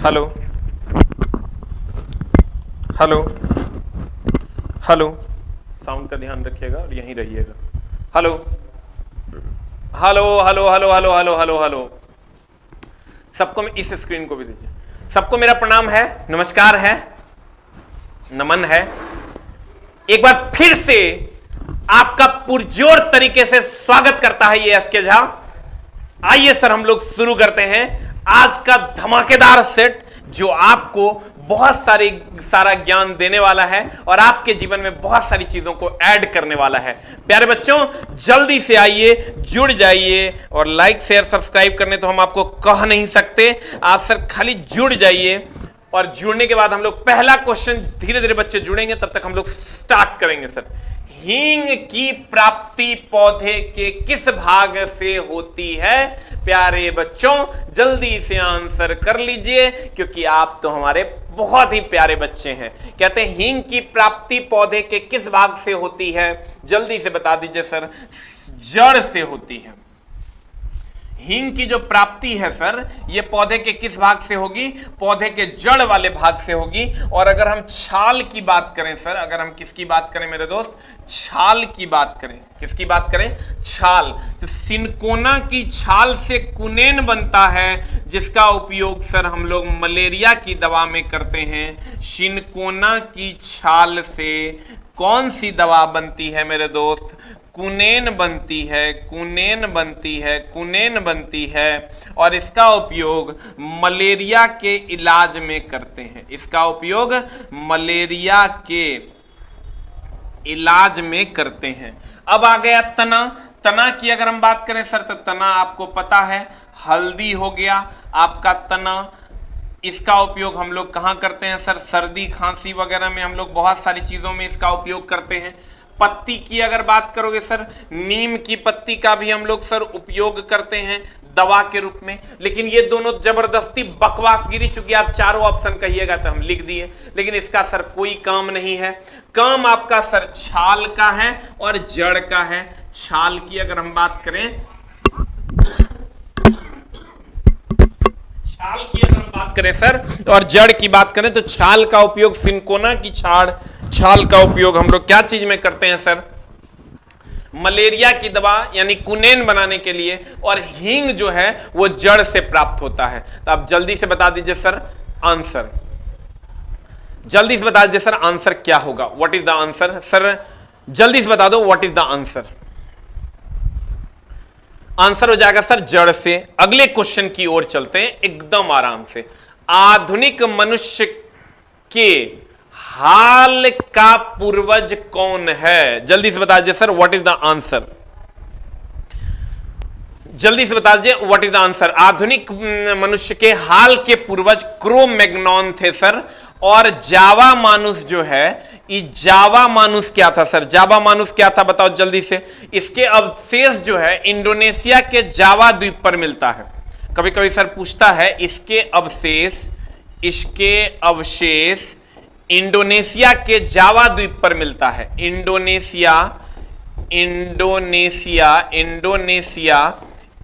Hello hello hello, sound का ध्यान रखिएगा और यहीं रहिएगा। Hello hello hello hello hello hello hello hello, सबको इस स्क्रीन को भी दीजिए। सबको मेरा प्रणाम है, नमस्कार है, नमन है। एक बार फिर से आपका पुरजोर तरीके से स्वागत करता है ये एसके झा। आइए सर, हम लोग शुरू करते हैं आज का धमाकेदार सेट, जो आपको बहुत सारा ज्ञान देने वाला है और आपके जीवन में बहुत सारी चीजों को ऐड करने वाला है। प्यारे बच्चों, जल्दी से आइए, जुड़ जाइए, और लाइक शेयर सब्सक्राइब करने तो हम आपको कह नहीं सकते। आप सर खाली जुड़ जाइए, और जुड़ने के बाद हम लोग पहला क्वेश्चन, धीरे धीरे बच्चे जुड़ेंगे, तब तक हम लोग स्टार्ट करेंगे। सर, हींग की प्राप्ति पौधे के किस भाग से होती है? प्यारे बच्चों, जल्दी से आंसर कर लीजिए, क्योंकि आप तो हमारे बहुत ही प्यारे बच्चे हैं। कहते हैं हींग की प्राप्ति पौधे के किस भाग से होती है? जल्दी से बता दीजिए सर। जड़ से होती है। हींग की जो प्राप्ति है सर, ये पौधे के किस भाग से होगी? पौधे के जड़ वाले भाग से होगी। और अगर हम छाल की बात करें सर, अगर हम किसकी बात करें मेरे दोस्त? छाल की बात करें। किसकी बात करें? छाल। तो सिनकोना की छाल से कुनेन बनता है, जिसका उपयोग सर हम लोग मलेरिया की दवा में करते हैं। सिनकोना की छाल से कौन सी दवा बनती है मेरे दोस्त? कुनेन बनती है, कुनेन बनती है, कुनेन बनती है। और इसका उपयोग मलेरिया के इलाज में करते हैं। इसका उपयोग मलेरिया के इलाज में करते हैं। अब आ गया तना। तना की अगर हम बात करें सर, तो तना आपको पता है, हल्दी हो गया आपका तना। इसका उपयोग हम लोग कहाँ करते हैं सर? सर्दी खांसी वगैरह में हम लोग बहुत सारी चीज़ों में इसका उपयोग करते हैं। पत्ती की अगर बात करोगे सर, नीम की पत्ती का भी हम लोग सर उपयोग करते हैं दवा के रूप में। लेकिन ये दोनों जबरदस्ती बकवासगिरी, चूंकि आप चारों ऑप्शन कहिएगा तो हम लिख दिए, लेकिन इसका सर कोई काम नहीं है। काम आपका सर छाल का है और जड़ का है। छाल की अगर हम बात करें, छाल की अगर हम बात करें सर, और जड़ की बात करें, तो छाल का उपयोग सिनकोना की छाल का उपयोग हम लोग क्या चीज में करते हैं सर? मलेरिया की दवा यानी कुनेन बनाने के लिए। और हींग जो है वो जड़ से प्राप्त होता है। तो आप जल्दी से बता दीजिए सर आंसर। जल्दी से बता दीजिए सर आंसर क्या होगा? What is the answer? Sir जल्दी से बता दो, what is the answer? Answer हो जाएगा सर जड़ से। अगले क्वेश्चन की ओर चलते हैं एकदम आराम से। आधुनिक मनुष्य के हाल का पूर्वज कौन है? जल्दी से बता दीजिए sir, what is the answer? जल्दी से बता दीजिए व्हाट इज द आंसर। आधुनिक मनुष्य के हाल के पूर्वज क्रो-मैग्नॉन थे सर। और जावा मानुस जो है, ये जावा मानुस क्या था सर? जावा मानुस क्या था बताओ जल्दी से। इसके अवशेष जो है इंडोनेशिया के जावा द्वीप पर मिलता है। कभी कभी सर पूछता है इसके अवशेष इंडोनेशिया के जावा द्वीप पर मिलता है। इंडोनेशिया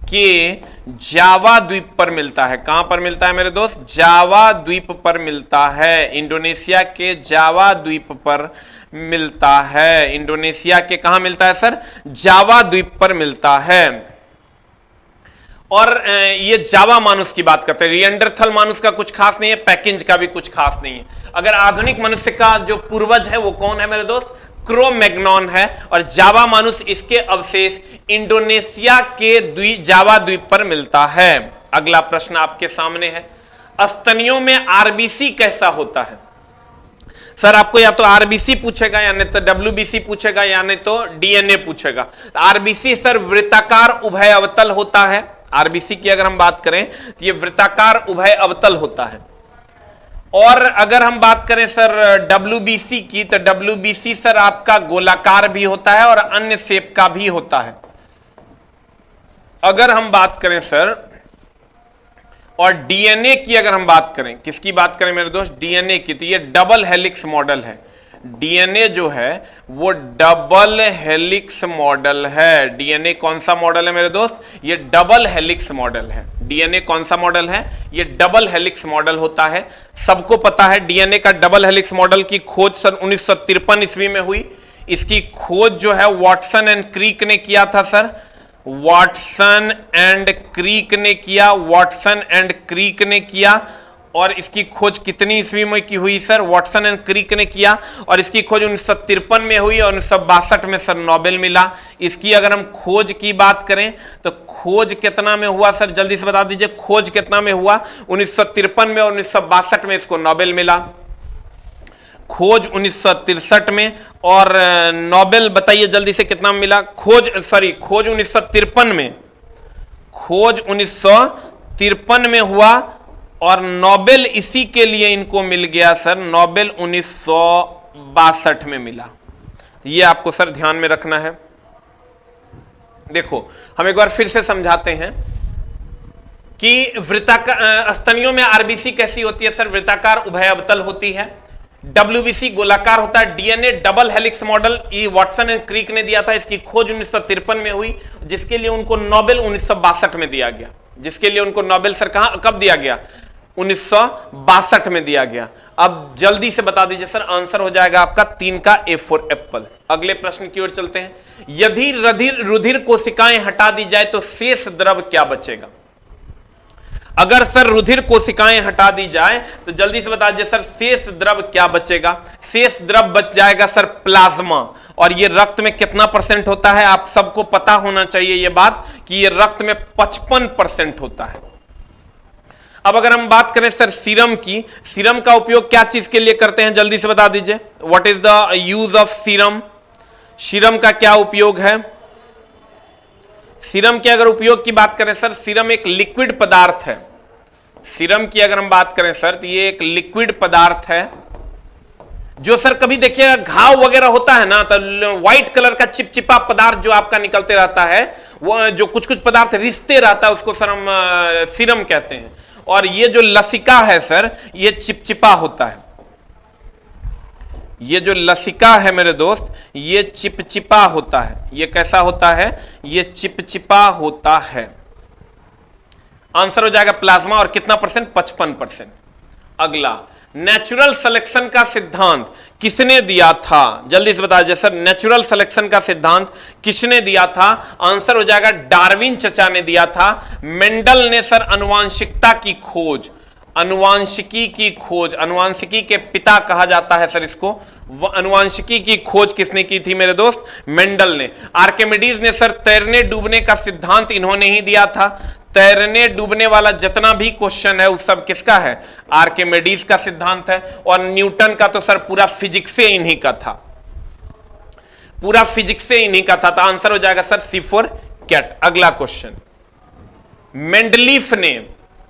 के जावा द्वीप पर मिलता है। कहां पर मिलता है मेरे दोस्त? जावा द्वीप पर मिलता है। इंडोनेशिया के जावा द्वीप पर मिलता है। इंडोनेशिया के कहां मिलता है सर? जावा द्वीप पर मिलता है। और ये जावा मानुस की बात करते हैं। निएंडरथल मानुस का कुछ खास नहीं है, पैकिंज का भी कुछ खास नहीं है। अगर आधुनिक मनुष्य का जो पूर्वज है वो कौन है मेरे दोस्त? क्रो-मैग्नॉन है। और जावा मानुस, इसके अवशेष इंडोनेशिया के जावा द्वीप पर मिलता है। अगला प्रश्न आपके सामने है, स्तनियों में आरबीसी कैसा होता है? सर आपको या तो आरबीसी पूछेगा, या नहीं तो डब्ल्यूबीसी पूछेगा, या नहीं तो डीएनए पूछेगा। आरबीसी सर वृत्ताकार उभय अवतल होता है। आरबीसी की अगर हम बात करें तो ये वृत्ताकार उभय अवतल होता है। और अगर हम बात करें सर डब्ल्यूबीसी की, तो डब्ल्यूबीसी सर आपका गोलाकार भी होता है और अन्य शेप का भी होता है। अगर हम बात करें सर, और डीएनए की अगर हम बात करें, किसकी बात करें मेरे दोस्त? डीएनए की, तो ये डबल हेलिक्स मॉडल है। डीएनए जो है वो डबल हेलिक्स मॉडल है। डीएनए कौन सा मॉडल है मेरे दोस्त? ये डबल हेलिक्स मॉडल है। डीएनए कौन सा मॉडल है? ये डबल हेलिक्स मॉडल होता है। सबको पता है डीएनए का डबल हेलिक्स मॉडल की खोज सन 1953 ईस्वी में हुई। इसकी खोज जो है वॉटसन एंड क्रीक ने किया था सर। वॉटसन एंड क्रीक ने किया, वॉटसन एंड क्रीक ने किया। और इसकी खोज कितनी ईस्वी में की हुई सर? वॉटसन एंड क्रीक ने किया और इसकी खोज 1953 में हुई और 1962 में सर नोबेल मिला। इसकी अगर हम खोज की बात करें तो खोज कितना में हुआ सर? जल्दी से बता दीजिए, खोज कितना में हुआ? 1953 में और 1962 में इसको नोबेल मिला। खोज 1963 में और नोबेल बताइए जल्दी से कितना मिला? खोज 1953 में, खोज 1953 में हुआ और नोबेल इसी के लिए इनको मिल गया सर, नोबेल 1962 में मिला। ये आपको सर ध्यान में रखना है। देखो हम एक बार फिर से समझाते हैं कि वृत्ताकार स्तनियों में आरबीसी कैसी होती है सर? वृत्ताकार उभय अवतल होती है। डब्ल्यूबीसी गोलाकार होता है। डीएनए डबल हेलिक्स मॉडल ये वॉटसन एंड क्रीक ने दिया था। इसकी खोज 1953 में हुई, जिसके लिए उनको नोबेल 1962 में दिया गया। जिसके लिए उनको नोबेल सर कब दिया गया? 1962 में दिया गया। अब जल्दी से बता दीजिए सर, आंसर हो जाएगा आपका 3 का ए फॉर एप्पल। अगले प्रश्न की ओर चलते हैं। यदि रुधिर कोशिकाएं हटा दी जाए तो शेष द्रव क्या बचेगा? अगर सर रुधिर कोशिकाएं हटा दी जाए तो जल्दी से बता दीजिए सर, शेष द्रव क्या बचेगा? शेष द्रव बच जाएगा सर प्लाज्मा। और ये रक्त में कितना % होता है? आप सबको पता होना चाहिए ये बात कि ये रक्त में 55% होता है। अब अगर हम बात करें सर सीरम की, सीरम का उपयोग क्या चीज के लिए करते हैं? जल्दी से बता दीजिए, what is the use of serum? Serum का क्या उपयोग है? सीरम के अगर उपयोग की बात करें सर, सीरम एक लिक्विड पदार्थ है। सीरम की अगर हम बात करें सर तो ये एक लिक्विड पदार्थ है जो सर कभी देखिए घाव वगैरह होता है ना, तो व्हाइट कलर का चिपचिपा पदार्थ जो आपका निकलते रहता है, वो जो कुछ कुछ पदार्थ रिश्ते रहता है उसको सर हम सीरम कहते हैं। और ये जो लसिका है सर, ये चिपचिपा होता है। ये जो लसिका है मेरे दोस्त, ये चिपचिपा होता है। ये कैसा होता है? ये चिपचिपा होता है। आंसर हो जाएगा प्लाज्मा। और कितना %? 55%। अगला, नेचुरल सिलेक्शन का सिद्धांत किसने दिया था? जल्दी से बता दीजिए सर, नेचुरल सिलेक्शन का सिद्धांत किसने दिया था? आंसर हो जाएगा डार्विन चचा ने दिया था। मेंडल ने सर अनुवांशिकता की खोज, अनुवांशिकी की खोज, अनुवांशिकी के पिता कहा जाता है सर इसको। अनुवांशिकी की खोज किसने की थी मेरे दोस्त? मेंडल ने। आर्किमिडीज ने सर तैरने डूबने का सिद्धांत इन्होंने ही दिया था। तैरने डूबने वाला जितना भी क्वेश्चन है उस सब किसका है? आर्किमिडीज का सिद्धांत है। और न्यूटन का तो सर पूरा फिजिक्स से इन्हीं का था, पूरा फिजिक्स से इन्हीं का था। तो आंसर हो जाएगा सर सी फॉर कैट। अगला क्वेश्चन, मेंडलीफ ने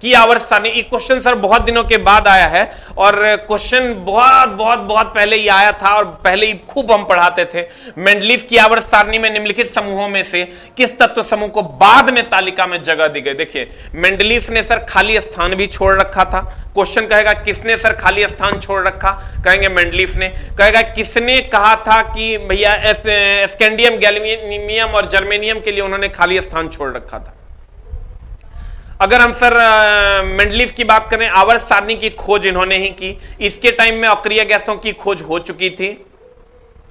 की आवर्त सारणी। ये क्वेश्चन सर बहुत दिनों के बाद आया है और क्वेश्चन बहुत बहुत बहुत पहले ही आया था और पहले ही खूब हम पढ़ाते थे। मेंडलीफ की आवर्त सारणी में निम्नलिखित समूहों में से किस तत्व समूह को बाद में तालिका में जगह दी गई? देखिए मेंडलीफ ने सर खाली स्थान भी छोड़ रखा था। क्वेश्चन कहेगा किसने सर खाली स्थान छोड़ रखा? कहेंगे मेंडलीफ ने। कहेगा किसने कहा था कि भैया स्कैंडियम, गैलियम और जर्मेनियम के लिए उन्होंने खाली स्थान छोड़ रखा था? अगर हम सर मेंडलीफ की बात करें, आवर्त सारणी की खोज इन्होंने ही की। इसके टाइम में अक्रिय गैसों की खोज हो चुकी थी।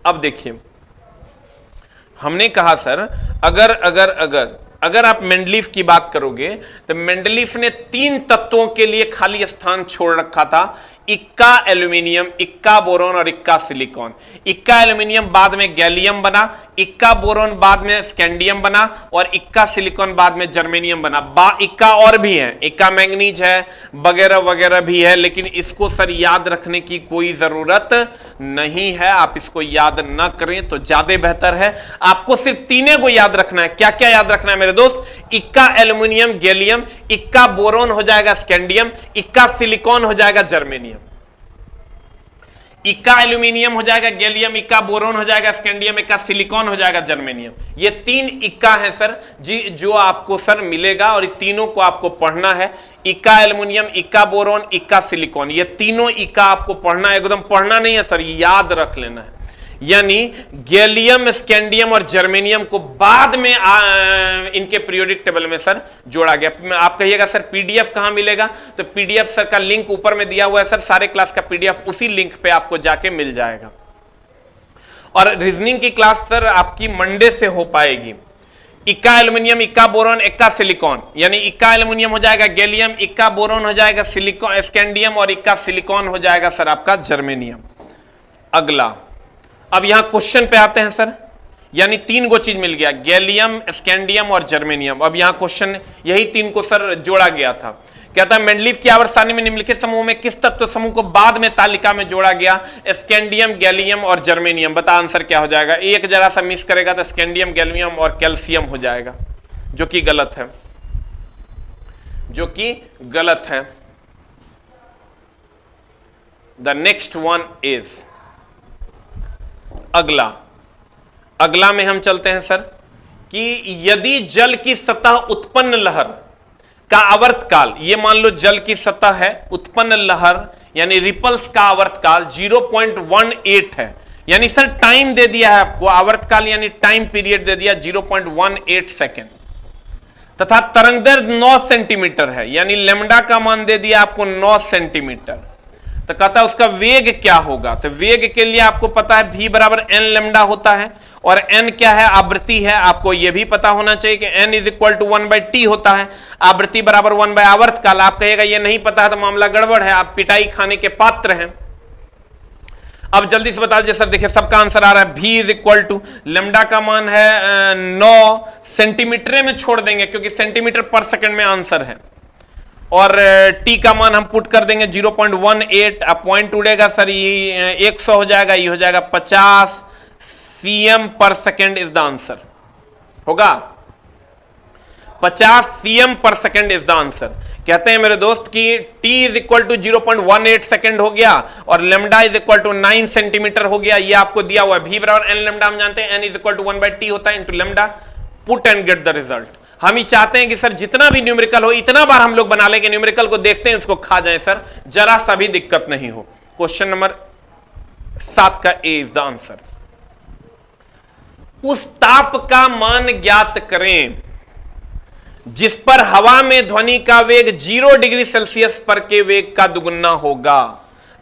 अब देखिए हमने कहा सर अगर आप मेंडलीफ की बात करोगे तो मेंडलीफ ने 3 तत्वों के लिए खाली स्थान छोड़ रखा था। इक्का एल्यूमिनियम, इक्का बोरोन और इक्का सिलिकॉन। इक्का एल्यूमिनियम बाद में गैलियम बना, इक्का बोरोन बाद में स्कैंडियम बना और इक्का सिलिकॉन बाद में जर्मेनियम बना। इक्का और भी है, इक्का मैंगनीज है वगैरह वगैरह भी है, लेकिन इसको सर याद रखने की कोई जरूरत नहीं है। आप इसको याद ना करें तो ज्यादा बेहतर है। आपको सिर्फ 3 को याद रखना है। क्या क्या याद रखना है मेरे दोस्त? इक्का एल्यूमिनियम गैलियम, इक्का बोरोन हो जाएगा स्कैंडियम, इक्का सिलिकॉन हो जाएगा जर्मेनियम। इक्का एल्यूमिनियम हो जाएगा गैलियम, इक्का बोरोन हो जाएगा स्कैंडियम, इक्का सिलिकॉन हो जाएगा जर्मेनियम। ये 3 इक्का है सर जी जो आपको सर मिलेगा और तीनों को आपको पढ़ना है। इक्का एल्यूमिनियम, इक्का बोरोन, इक्का सिलिकॉन, ये तीनों इक्का आपको पढ़ना है, एकदम पढ़ना नहीं है सर, याद रख लेना है। यानी गैलियम, स्कैंडियम और जर्मेनियम को बाद में इनके पीरियोडिक टेबल में सर जोड़ा गया। आप कहिएगा सर पीडीएफ कहां मिलेगा, तो पीडीएफ सर का लिंक ऊपर में दिया हुआ है सर, सारे क्लास का पीडीएफ उसी लिंक पे आपको जाके मिल जाएगा। और रीजनिंग की क्लास सर आपकी मंडे से हो पाएगी। इक्का एल्यूमिनियम, इक्का बोरोन, इक्का सिलिकॉन, यानी इक्का एल्यूमिनियम हो जाएगा गैलियम, इक्का बोरोन हो जाएगा सिलिकॉन स्कैंडियम और इक्का सिलिकॉन हो जाएगा सर आपका जर्मेनियम। अगला, अब यहां क्वेश्चन पे आते हैं सर, यानी 3 गो चीज मिल गया, गैलियम, स्कैंडियम और जर्मेनियम। अब यहां क्वेश्चन यही 3 को सर जोड़ा गया था। कहता है मेंडलीव की आवर्त सारणी में निम्नलिखित समूह में किस तत्व समूह को बाद में तालिका में जोड़ा गया? स्कैंडियम, गैलियम और जर्मेनियम। बता आंसर क्या हो जाएगा? एक जरा सा मिस करेगा तो स्कैंडियम, गैलियम और कैल्शियम हो जाएगा, जो कि गलत है, जो कि गलत है। द नेक्स्ट वन इज, अगला में हम चलते हैं सर कि यदि जल की सतह उत्पन्न लहर का आवर्तकाल, ये मान लो जल की सतह है, उत्पन्न लहर यानी रिपल्स का आवर्तकाल 0.18 है, यानी सर टाइम दे दिया है आपको, आवर्तकाल यानी टाइम पीरियड दे दिया 0.18 सेकेंड, तथा तरंगदैर्घ्य 9 सेंटीमीटर है, यानी लेमडा का मान दे दिया आपको 9 सेंटीमीटर। तो कहता है उसका वेग क्या होगा? तो वेग के लिए आपको पता है v बराबर n लेमडा होता है, और n क्या है? आवृत्ति है, आपको यह भी पता होना चाहिए कि n is equal to 1/t होता है, आवृत्ति बराबर 1 आवर्तकाल। आप कहिएगा ये नहीं पता है तो मामला गड़बड़ है, आप पिटाई खाने के पात्र हैं। अब जल्दी से बता दीजिए सर, देखिए सबका आंसर आ रहा है, v is equal to lambda का मान है 9 सेंटीमीटर में छोड़ देंगे क्योंकि सेंटीमीटर पर सेकंड में आंसर है, और t का मान हम पुट कर देंगे 0.18, अब पॉइंट उड़ेगा सर, ये 100 हो जाएगा, ये हो जाएगा 50 cm पर सेकेंड इज द आंसर, होगा 50 cm पर सेकेंड इज द आंसर। कहते हैं मेरे दोस्त कि t is equal to 0.18 second हो गया और lambda is equal to 9 centimetre हो गया, ये आपको दिया हुआ है। v बराबर n लेमडा हम जानते हैं, n is equal to 1/t होता है into lambda, put and get the result. हम ही चाहते हैं कि सर जितना भी न्यूमेरिकल हो इतना बार हम लोग बना लेंगे, न्यूमेरिकल को देखते हैं उसको खा जाए सर, जरा सा भी दिक्कत नहीं हो। क्वेश्चन नंबर 7 का ए इज द आंसर। उस ताप का मान ज्ञात करें जिस पर हवा में ध्वनि का वेग 0 डिग्री सेल्सियस पर के वेग का दुगुना होगा।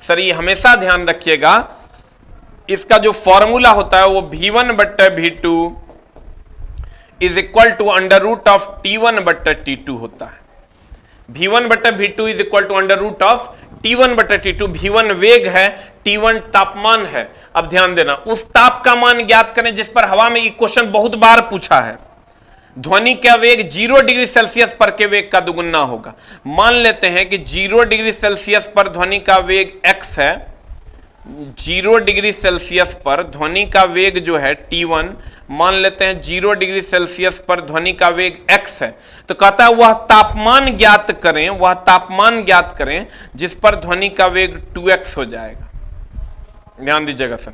सर ये हमेशा ध्यान रखिएगा, इसका जो फॉर्मूला होता है वो v1/v2 is equal to under root of t1/t2 होता है। v1/v2 is equal to under root of t1/t2। v1 वेग है, t1 तापमान है। अब ध्यान देना, उस ताप का मान ज्ञात करें जिस पर हवा में, ये क्वेश्चन बहुत बार पूछा है, ध्वनि का वेग 0 डिग्री सेल्सियस पर के वेग का दुगुना होगा। मान लेते हैं कि 0 डिग्री सेल्सियस पर ध्वनि का वेग x है, 0 डिग्री सेल्सियस पर ध्वनि का वेग जो है t1, मान लेते हैं 0 डिग्री सेल्सियस पर ध्वनि का वेग x है, तो कहता है वह तापमान ज्ञात करें, वह तापमान ज्ञात करें जिस पर ध्वनि का वेग 2x हो जाएगा। ध्यान दीजिएगा सर,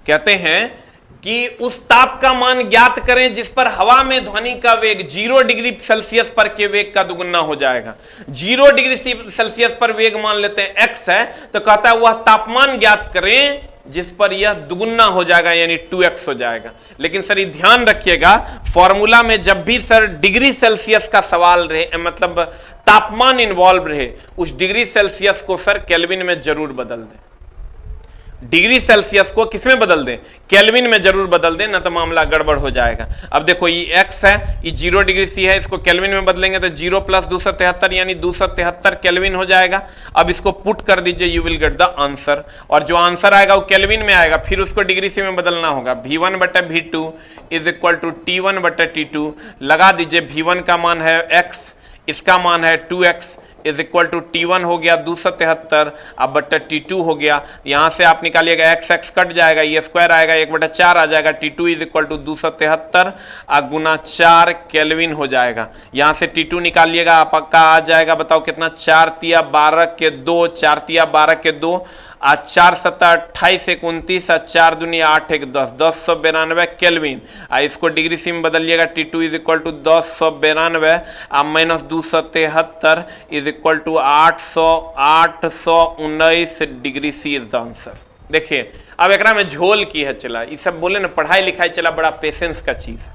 कहते हैं कि उस ताप का मान ज्ञात करें जिस पर हवा में ध्वनि का वेग 0 डिग्री सेल्सियस पर के वेग का दुगुना हो जाएगा। 0 डिग्री सेल्सियस पर वेग मान लेते हैं x है, तो कहता है वह तापमान ज्ञात करें जिस पर यह दुगुना हो जाएगा, यानी 2x हो जाएगा। लेकिन सर ये ध्यान रखिएगा, फॉर्मूला में जब भी सर डिग्री सेल्सियस का सवाल रहे, मतलब तापमान इन्वॉल्व रहे, उस डिग्री सेल्सियस को सर केल्विन में जरूर बदल दें। डिग्री सेल्सियस को किसमें बदल दें? केल्विन में जरूर बदल दें, ना तो मामला गड़बड़ हो जाएगा। अब देखो ये x है, ये 0 डिग्री सी है, इसको केल्विन में बदलेंगे तो 0 + 273 यानी 273 केल्विन हो जाएगा। अब इसको पुट कर दीजिए, you will get the answer, और जो आंसर आएगा वो केल्विन में आएगा, फिर उसको डिग्री सी में बदलना होगा। v1/v2 is equal to t1/t2 लगा दीजिए। v1 का मान है x, इसका मान है 2x, is equal to T1 हो गया 273 अब बट्टा T2 हो गया। यहां से आप निकालिएगा x कट जाएगा, ये स्क्वायर आएगा 1/4 आ जाएगा। T2 इज इक्वल टू 273 गुना 4 केल्विन हो जाएगा। यहां से T2 निकालिएगा, आपका आ जाएगा, बताओ कितना, 4 तिया 12 के 2, 4 तिया 12 के 2, आज 4 7 28 29, 4 दुनिया 8 1 10, 1092 केल्विन। इसको डिग्री सी में बदलिएगा, T2 is equal to 1092 minus 273 is equal to 819 degree C is the answer. देखिए अब एकरा में झोल की है चला, ये सब बोले ना पढ़ाई लिखाई चला बड़ा पेशेंस का चीज है।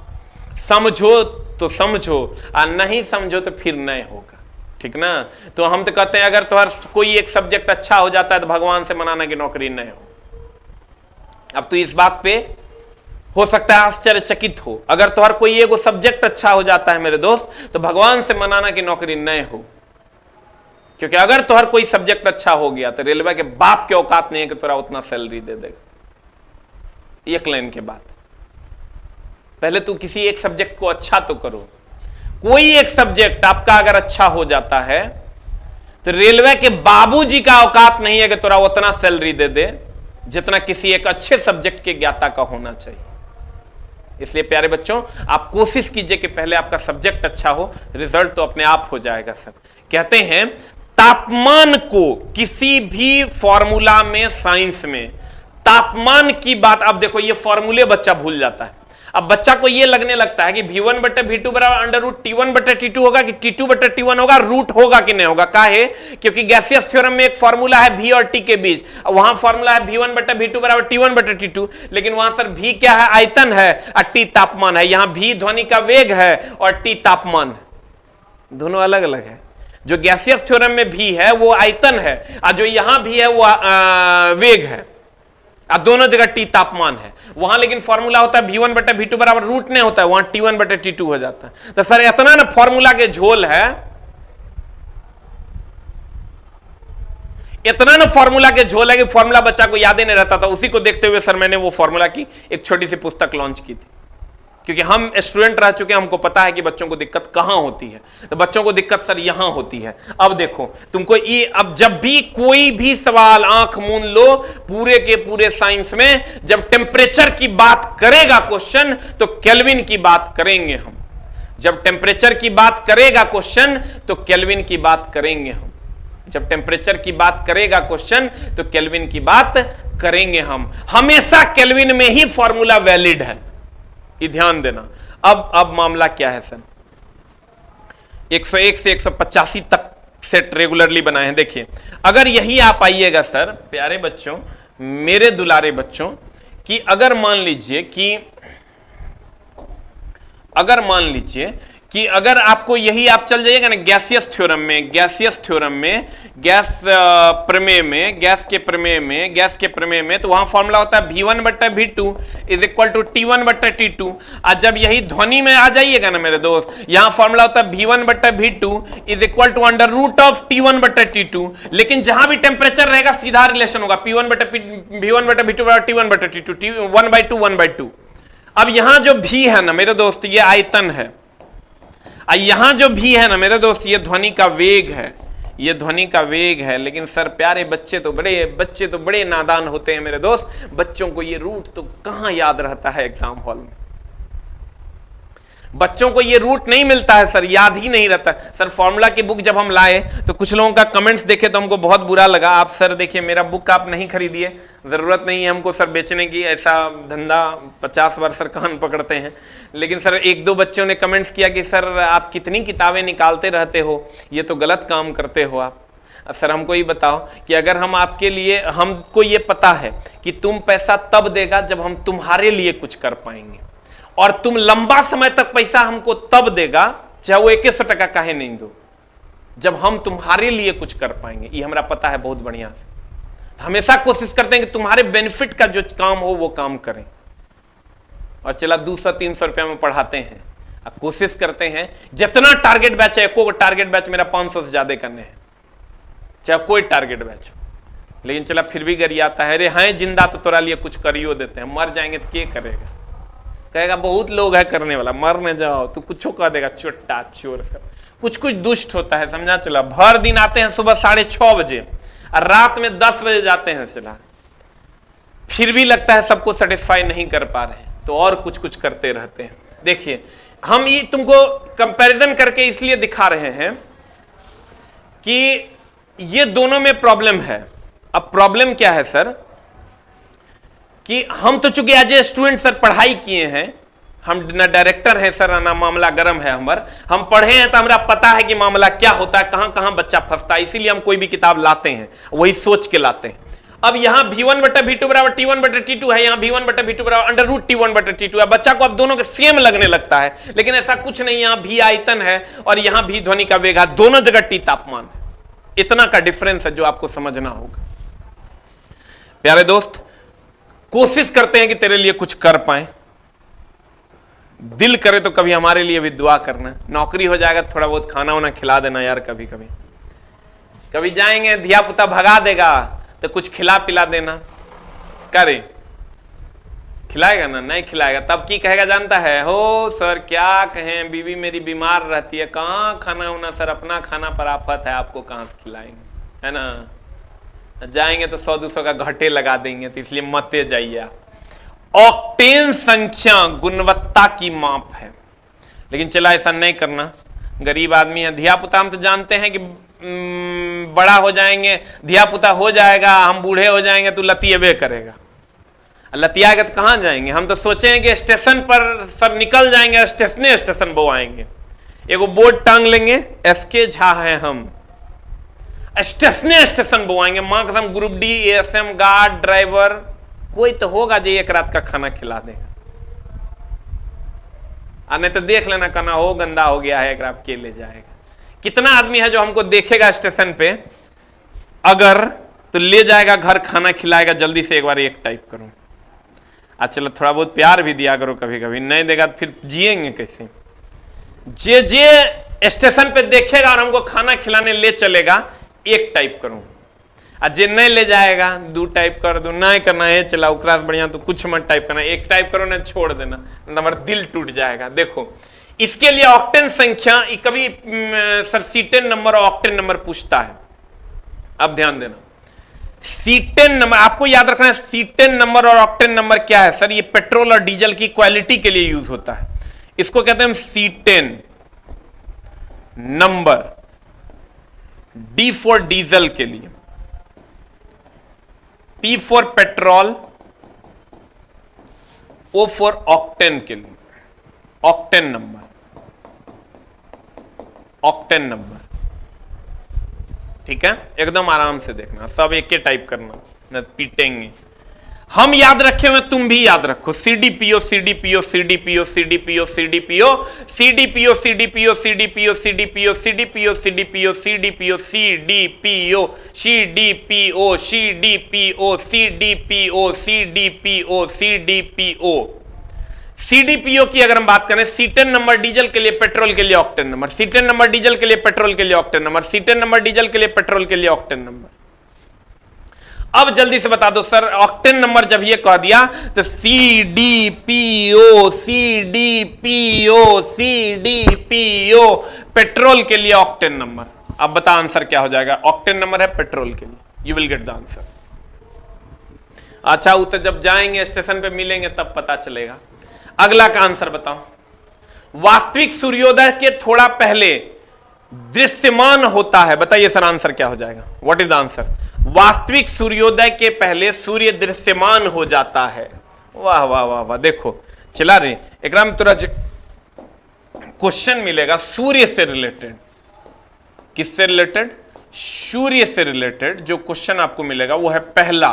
समझो तो समझो और नहीं समझो तो फिर नहीं होगा, ठीक ना। तो हम तो कहते हैं अगर तुम्हारा कोई एक सब्जेक्ट अच्छा हो जाता है तो भगवान से मनाना कि नौकरी नहीं हो। अब तो इस बात पे हो सकता है आश्चर्यचकित हो, अगर तुम्हारा कोई एक सब्जेक्ट अच्छा हो जाता है मेरे दोस्त तो भगवान से मनाना कि नौकरी नहीं हो, क्योंकि अगर तुम्हारा कोई सब्जेक्ट अच्छा हो गया तो रेलवे के बाप के औकात नहीं है कि तुम्हारा उतना सैलरी दे देगा। एक लाइन के बाद पहले तू किसी एक सब्जेक्ट को अच्छा तो करो। कोई एक सब्जेक्ट आपका अगर अच्छा हो जाता है तो रेलवे के बाबूजी का औकात नहीं है कि तोरा उतना सैलरी दे दे जितना किसी एक अच्छे सब्जेक्ट के ज्ञाता का होना चाहिए। इसलिए प्यारे बच्चों आप कोशिश कीजिए कि पहले आपका सब्जेक्ट अच्छा हो, रिजल्ट तो अपने आप हो जाएगा। सब कहते हैं तापमान को किसी भी फॉर्मूला में, साइंस में तापमान की बात, अब देखो ये फॉर्मूले बच्चा भूल जाता है। अब बच्चा को ये लगने लगता है कि V1 बटे V2 बराबर अंडर रूट T1 बटे T2 होगा कि T2 बटे T1 होगा, रूट होगा कि नहीं होगा। काहे? क्योंकि गैसियस थ्योरम में एक फॉर्मूला है V और T के बीच, वहां फॉर्मूला है V1 बटे V2 बराबर T1 बटे T2, लेकिन वहां सर V क्या है, आयतन है, और T तापमान है। यहां V ध्वनि का वेग है और T तापमान है, दोनों अलग अलग है। जो गैसियस थ्योरम में V है वो आयतन है और जो यहां भी है वो वेग है, अब दोनों जगह T तापमान है। वहां लेकिन फॉर्मूला होता है V1 बटे V2 बराबर रूट नहीं होता है, वहां T1 बटे T2 हो जाता है। तो सर इतना ना फॉर्मूला के झोल है, इतना ना फॉर्मूला के झोल है कि फॉर्मूला बच्चा को याद ही नहीं रहता था। उसी को देखते हुए सर मैंने वो फॉर्मूला की एक छोटी सी पुस्तक लॉन्च की थी, क्योंकि हम स्टूडेंट रह चुके हैं, हमको पता है कि बच्चों को दिक्कत कहां होती है। तो बच्चों को दिक्कत सर यहां होती है। अब देखो तुमको ये, अब जब भी कोई भी सवाल, आंख मूंद लो, पूरे के पूरे साइंस में जब टेम्परेचर की बात करेगा क्वेश्चन तो केल्विन की बात करेंगे हम। जब टेम्परेचर की बात करेगा क्वेश्चन तो केल्विन की बात करेंगे हम। जब टेम्परेचर की बात करेगा क्वेश्चन तो केल्विन की बात करेंगे हम। हमेशा केल्विन में ही फॉर्मूला वैलिड है, ये ध्यान देना। अब मामला क्या है सर, 101 से 185 तक सेट रेगुलरली बनाए हैं। देखिए अगर यही आप आइएगा सर प्यारे बच्चों, मेरे दुलारे बच्चों, कि अगर मान लीजिए कि अगर आपको यही आप चल जाइएगा ना गैसियस थ्योरम में, गैस के प्रमेय में, तो वहां फॉर्मूला होता है V1 बट्टा V2 is equal to T1 बट्टा T2। आज जब यही ध्वनि में आ जाइएगा ना मेरे दोस्त, यहां फॉर्मूला होता है V1 बट्टा V2 is equal to under root of T1 बट्टा T2। लेकिन जहां भी टेम्परेचर रहेगा सीधा रिलेशन होगा, V1 बट्टा V2 बराबर T1 बट्टा T2, 1/2। अब यहां जो V है ना मेरे दोस्त, ये आयतन है, यहां जो भी है ना मेरे दोस्त ये ध्वनि का वेग है। लेकिन सर प्यारे बच्चे तो बड़े नादान होते हैं मेरे दोस्त, बच्चों को ये रूट तो कहां याद रहता है एग्जाम हॉल में। बच्चों को ये रूट नहीं मिलता है सर, याद ही नहीं रहता सर। फॉर्मूला की बुक जब हम लाए तो कुछ लोगों का कमेंट्स देखे तो हमको बहुत बुरा लगा। आप सर देखिए मेरा बुक आप नहीं खरीदिए, जरूरत नहीं है हमको सर बेचने की, ऐसा धंधा 50 बार सर कान पकड़ते हैं। लेकिन सर एक दो बच्चों ने कमेंट्स किया कि सर आप कितनी किताबें निकालते रहते हो, ये तो गलत काम करते हो आप। सर हमको ये बताओ कि अगर हम आपके लिए, हमको ये पता है कि तुम पैसा तब देगा जब हम तुम्हारे लिए कुछ कर पाएंगे, और तुम लंबा समय तक पैसा हमको तब देगा, चाहे वो 100 टका काहे नहीं दो, जब हम तुम्हारे लिए कुछ कर पाएंगे। ये हमारा पता है बहुत बढ़िया से। हमेशा कोशिश करते हैं कि तुम्हारे बेनिफिट का जो काम हो वो काम करें, और चला 200-300 रुपया में पढ़ाते हैं। अब कोशिश करते हैं जितना टारगेट बैच है, को टारगेट बैच मेरा 500 से ज्यादा करने हैं, चाहे कोई टारगेट बैच हो। लेकिन चला फिर भी गरी आता है, अरे हाँ जिंदा तो तोरा लिए कुछ करियो देते हैं, मर जाएंगे तो क्या करेगा, कहेगा बहुत लोग है करने वाला, मर न जाओ, तू कुछ कह देगा, चुट्टा चोर कर कुछ कुछ दुष्ट होता है, समझा चला। भर दिन आते हैं सुबह 6:30 बजे और रात में 10 बजे जाते हैं चला, फिर भी लगता है सबको सेटिस्फाई नहीं कर पा रहे, तो और कुछ कुछ करते रहते हैं। देखिए, हम ये तुमको कंपैरिजन करके इसलिए दिखा रहे हैं कि ये दोनों में प्रॉब्लम है। अब प्रॉब्लम क्या है सर, कि हम तो चूंकि एज ए स्टूडेंट सर पढ़ाई किए हैं, हम ना डायरेक्टर हैं सर ना मामला गर्म है हम पढ़े हैं तो हमारा पता है कि मामला क्या होता है, कहां कहां बच्चा फंसता है, इसीलिए हम कोई भी किताब लाते हैं वही सोच के लाते हैं। अब यहां v1/v2 बराबर t1/t2 है, यहां v1/v2 बराबर √t1/t2 है। बच्चा को अब दोनों के सेम लगने लगता है, लेकिन ऐसा कुछ नहीं। यहां v आयतन है और यहां v ध्वनि का वेग है, दोनों जगह t तापमान है। इतना का डिफरेंस है जो आपको समझना होगा। प्यारे दोस्त, कोशिश करते हैं कि तेरे लिए कुछ कर पाए, दिल करे तो कभी हमारे लिए भी दुआ करना। नौकरी हो जाएगा थोड़ा बहुत खाना वाना खिला देना यार, कभी कभी कभी जाएंगे धिया पुता भगा देगा तो कुछ खिला पिला देना। करे खिलाएगा ना, नहीं खिलाएगा तब की कहेगा जानता है, हो सर क्या कहें, बीवी मेरी बीमार रहती है, कहाँ खाना होना सर, अपना खाना पर आफत है, आपको कहां से खिलाएंगे, है ना। जाएंगे तो 100-200 का घटे लगा देंगे, तो इसलिए मत जाइए आप। ऑक्टेन संख्या गुणवत्ता की माप है, लेकिन चला ऐसा नहीं करना, गरीब आदमी है। धिया पुता हम तो जानते हैं कि बड़ा हो जाएंगे, धिया पुता हो जाएगा, हम बूढ़े हो जाएंगे तो लतियेबे करेगा। लतियाएगा तो कहां जाएंगे, हम तो सोचे हैं कि स्टेशन पर सब निकल जाएंगे, स्टेशन बोआएंगे, एगो बोर्ड टांग लेंगे, SK झा है हम, स्टेशन बोआएंगे। मां कसम group D ASM guard driver कोई तो होगा जो एक रात का खाना खिला देगा, और नहीं तो देख लेना कहना हो गंदा हो गया है, एक के ले जाएगा। कितना आदमी है जो हमको देखेगा स्टेशन पे अगर तो ले जाएगा घर, खाना खिलाएगा, जल्दी से एक बार एक टाइप करो। चलो थोड़ा बहुत प्यार भी दिया करो, कभी कभी नहीं देगा तो फिर जिएंगे कैसे। जे स्टेशन पे देखेगा और हमको खाना खिलाने ले चलेगा, एक टाइप करो, और जे नहीं ले जाएगा 2 टाइप कर दो, नहीं करना है चला उकरा बढ़िया तो कुछ मत टाइप करना, एक टाइप करो ना छोड़ देना, हमारा दिल टूट जाएगा। देखो इसके लिए ऑक्टेन संख्या, कभी सर सीटेन नंबर और ऑक्टेन नंबर पूछता है, अब ध्यान देना। सीटेन नंबर आपको याद रखना है, सीटेन नंबर और ऑक्टेन नंबर क्या है सर, ये पेट्रोल और डीजल की क्वालिटी के लिए यूज होता है, इसको कहते हैं cetane number. D for diesel के लिए, P for petrol, O for octane के लिए, ऑक्टेन नंबर, ऑक्टेन नंबर, ठीक है। एकदम आराम से देखना, सब एक ही टाइप करना, न पीटेंगे। हम याद रखे हुए, तुम भी याद रखो, CDPO CDPO CDPO CDPO CDPO CDPO CDPO CDPO CDPO CDPO CDPO CDPO CDPO CDPO CDPO CDPO CDPO CDPO CDPO की अगर हम बात करें, सीटेन नंबर डीजल के लिए, पेट्रोल के लिए octane number, cetane number diesel के लिए, पेट्रोल के लिए octane number, cetane number diesel के लिए, पेट्रोल के लिए ऑक्टेन नंबर। अब जल्दी से बता दो सर, ऑक्टेन नंबर जब ये कह दिया तो CDPO CDPO CDPO पेट्रोल के लिए ऑक्टेन नंबर। अब बता आंसर क्या हो जाएगा, ऑक्टेन नंबर है पेट्रोल के लिए, you will get the answer. अच्छा, तो जब जाएंगे स्टेशन पे मिलेंगे तब पता चलेगा। अगला का आंसर बताओ। वास्तविक सूर्योदय के थोड़ा पहले दृश्यमान होता है, बताइए सर आंसर क्या हो जाएगा, व्हाट इज द आंसर। वास्तविक सूर्योदय के पहले सूर्य दृश्यमान हो जाता है। वाह वाह वाह वाह, देखो चला रे, एक में तुरा क्वेश्चन मिलेगा सूर्य से रिलेटेड, किससे रिलेटेड, सूर्य से रिलेटेड। जो क्वेश्चन आपको मिलेगा वो है पहला,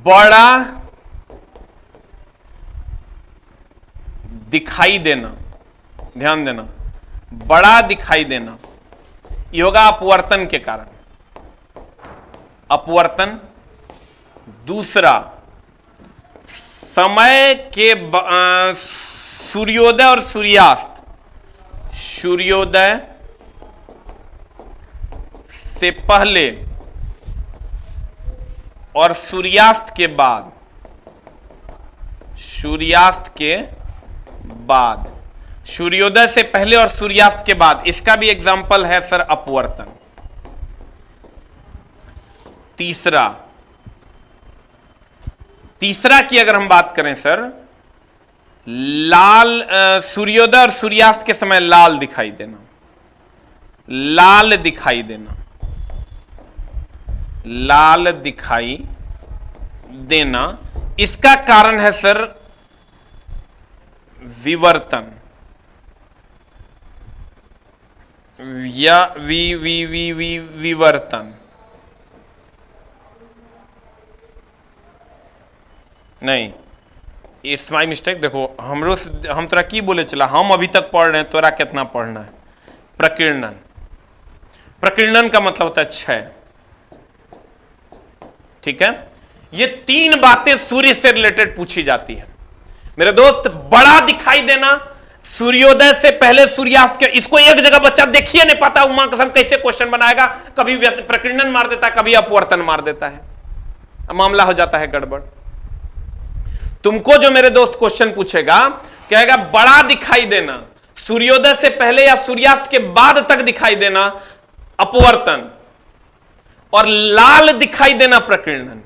बड़ा दिखाई देना, ध्यान देना, बड़ा दिखाई देना, ये होगा अपवर्तन के कारण, अपवर्तन। दूसरा, समय के सूर्योदय और सूर्यास्त, सूर्योदय से पहले और सूर्यास्त के बाद, सूर्यास्त के बाद सूर्योदय से पहले और सूर्यास्त के बाद, इसका भी एग्जाम्पल है सर अपवर्तन। तीसरा की अगर हम बात करें सर, लाल, सूर्योदय और सूर्यास्त के समय लाल दिखाई देना, लाल दिखाई देना, लाल दिखाई देना, इसका कारण है सर विवर्तन या विवर्तन। नहीं, इट्स माई मिस्टेक। देखो हम तोरा की बोले चला, हम अभी तक पढ़ रहे हैं, तोरा कितना पढ़ना है। प्रकीर्णन, प्रकीर्णन का मतलब होता है क्षय। ठीक है, ये 3 बातें सूर्य से रिलेटेड पूछी जाती है मेरे दोस्त। बड़ा दिखाई देना, सूर्योदय से पहले सूर्यास्त के, इसको एक जगह बच्चा देखिए नहीं पाता, उमा कसम कैसे क्वेश्चन बनाएगा, कभी प्रकीर्णन मार देता है, कभी अपवर्तन मार देता है, मामला हो जाता है गड़बड़। तुमको जो मेरे दोस्त क्वेश्चन पूछेगा, कहेगा बड़ा दिखाई देना, सूर्योदय से पहले या सूर्यास्त के बाद तक दिखाई देना अपवर्तन, और लाल दिखाई देना प्रकीर्णन।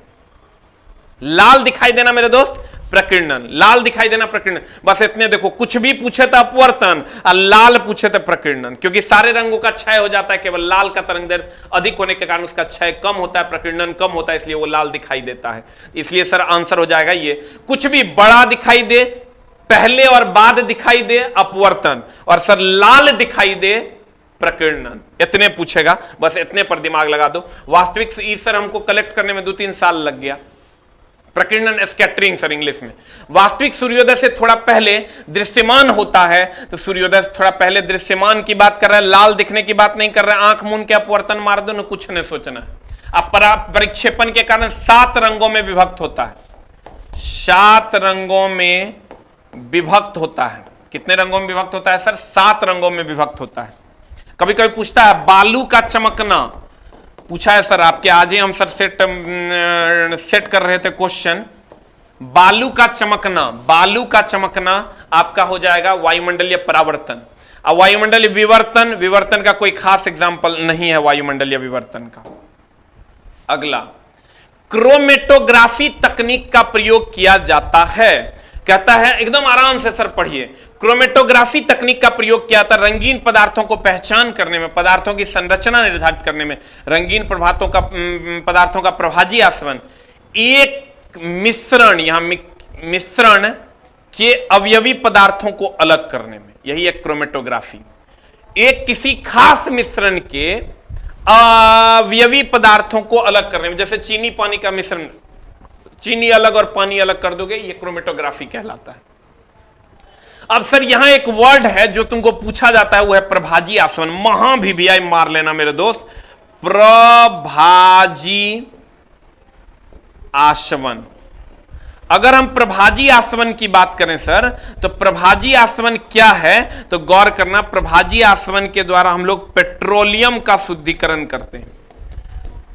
लाल दिखाई देना मेरे दोस्त प्रकीर्णन, लाल दिखाई देना प्रकीर्णन। बस इतने देखो, कुछ भी पूछे तो अपवर्तन और लाल पूछे तो प्रकीर्णन, क्योंकि सारे रंगों का क्षय हो जाता है, केवल लाल का तरंगदैर्घ्य अधिक होने के कारण उसका क्षय कम होता है, प्रकीर्णन कम होता है, इसलिए वो लाल दिखाई देता है। इसलिए सर आंसर हो जाएगा ये, कुछ भी बड़ा दिखाई दे, पहले और बाद दिखाई दे अपवर्तन, और सर लाल दिखाई दे प्रकीर्णन। इतने पूछेगा, बस इतने पर दिमाग लगा दो। वास्तविक सर हमको कलेक्ट करने में 2-3 साल लग गया। प्रकीर्णन स्कैटरिंग सर इंग्लिश में। वास्तविक सूर्योदय से थोड़ा पहले दृश्यमान होता है, तो सूर्योदय से थोड़ा पहले दृश्यमान की बात कर रहा है, लाल दिखने की बात नहीं कर रहा है। आंख मूंद के अपवर्तन मार दो ना, कुछ नहीं सोचना है। अब परिक्षेपण के कारण 7 रंगों में विभक्त होता है, 7 रंगों में विभक्त होता है। कितने रंगों में विभक्त होता है सर? 7 रंगों में विभक्त होता है। कभी कभी पूछता है बालू का चमकना, पूछा है सर आपके, आज ही हम सर सेट कर रहे थे क्वेश्चन। बालू का चमकना, बालू का चमकना आपका हो जाएगा वायुमंडलीय परावर्तन। अब वायुमंडलीय विवर्तन, विवर्तन का कोई खास एग्जांपल नहीं है वायुमंडलीय विवर्तन का। अगला, क्रोमेटोग्राफी तकनीक का प्रयोग किया जाता है। कहता है एकदम आराम से सर पढ़िए, क्रोमेटोग्राफी तकनीक का प्रयोग किया था रंगीन पदार्थों को पहचान करने में, पदार्थों की संरचना निर्धारित करने में, रंगीन पदार्थों का प्रभाजी आसवन, एक मिश्रण, यहां मिश्रण के अवयवी पदार्थों को अलग करने में, यही है क्रोमेटोग्राफी। एक किसी खास मिश्रण के अवयवी पदार्थों को अलग करने में, जैसे चीनी पानी का मिश्रण, चीनी अलग और पानी अलग कर दोगे, ये क्रोमेटोग्राफी कहलाता है। अब सर यहां एक वर्ड है जो तुमको पूछा जाता है, वो है प्रभाजी आसवन। महा भी आई मार लेना मेरे दोस्त, प्रभाजी आसवन। अगर हम प्रभाजी आसवन की बात करें सर, तो प्रभाजी आसवन क्या है तो गौर करना, प्रभाजी आसवन के द्वारा हम लोग पेट्रोलियम का शुद्धिकरण करते हैं।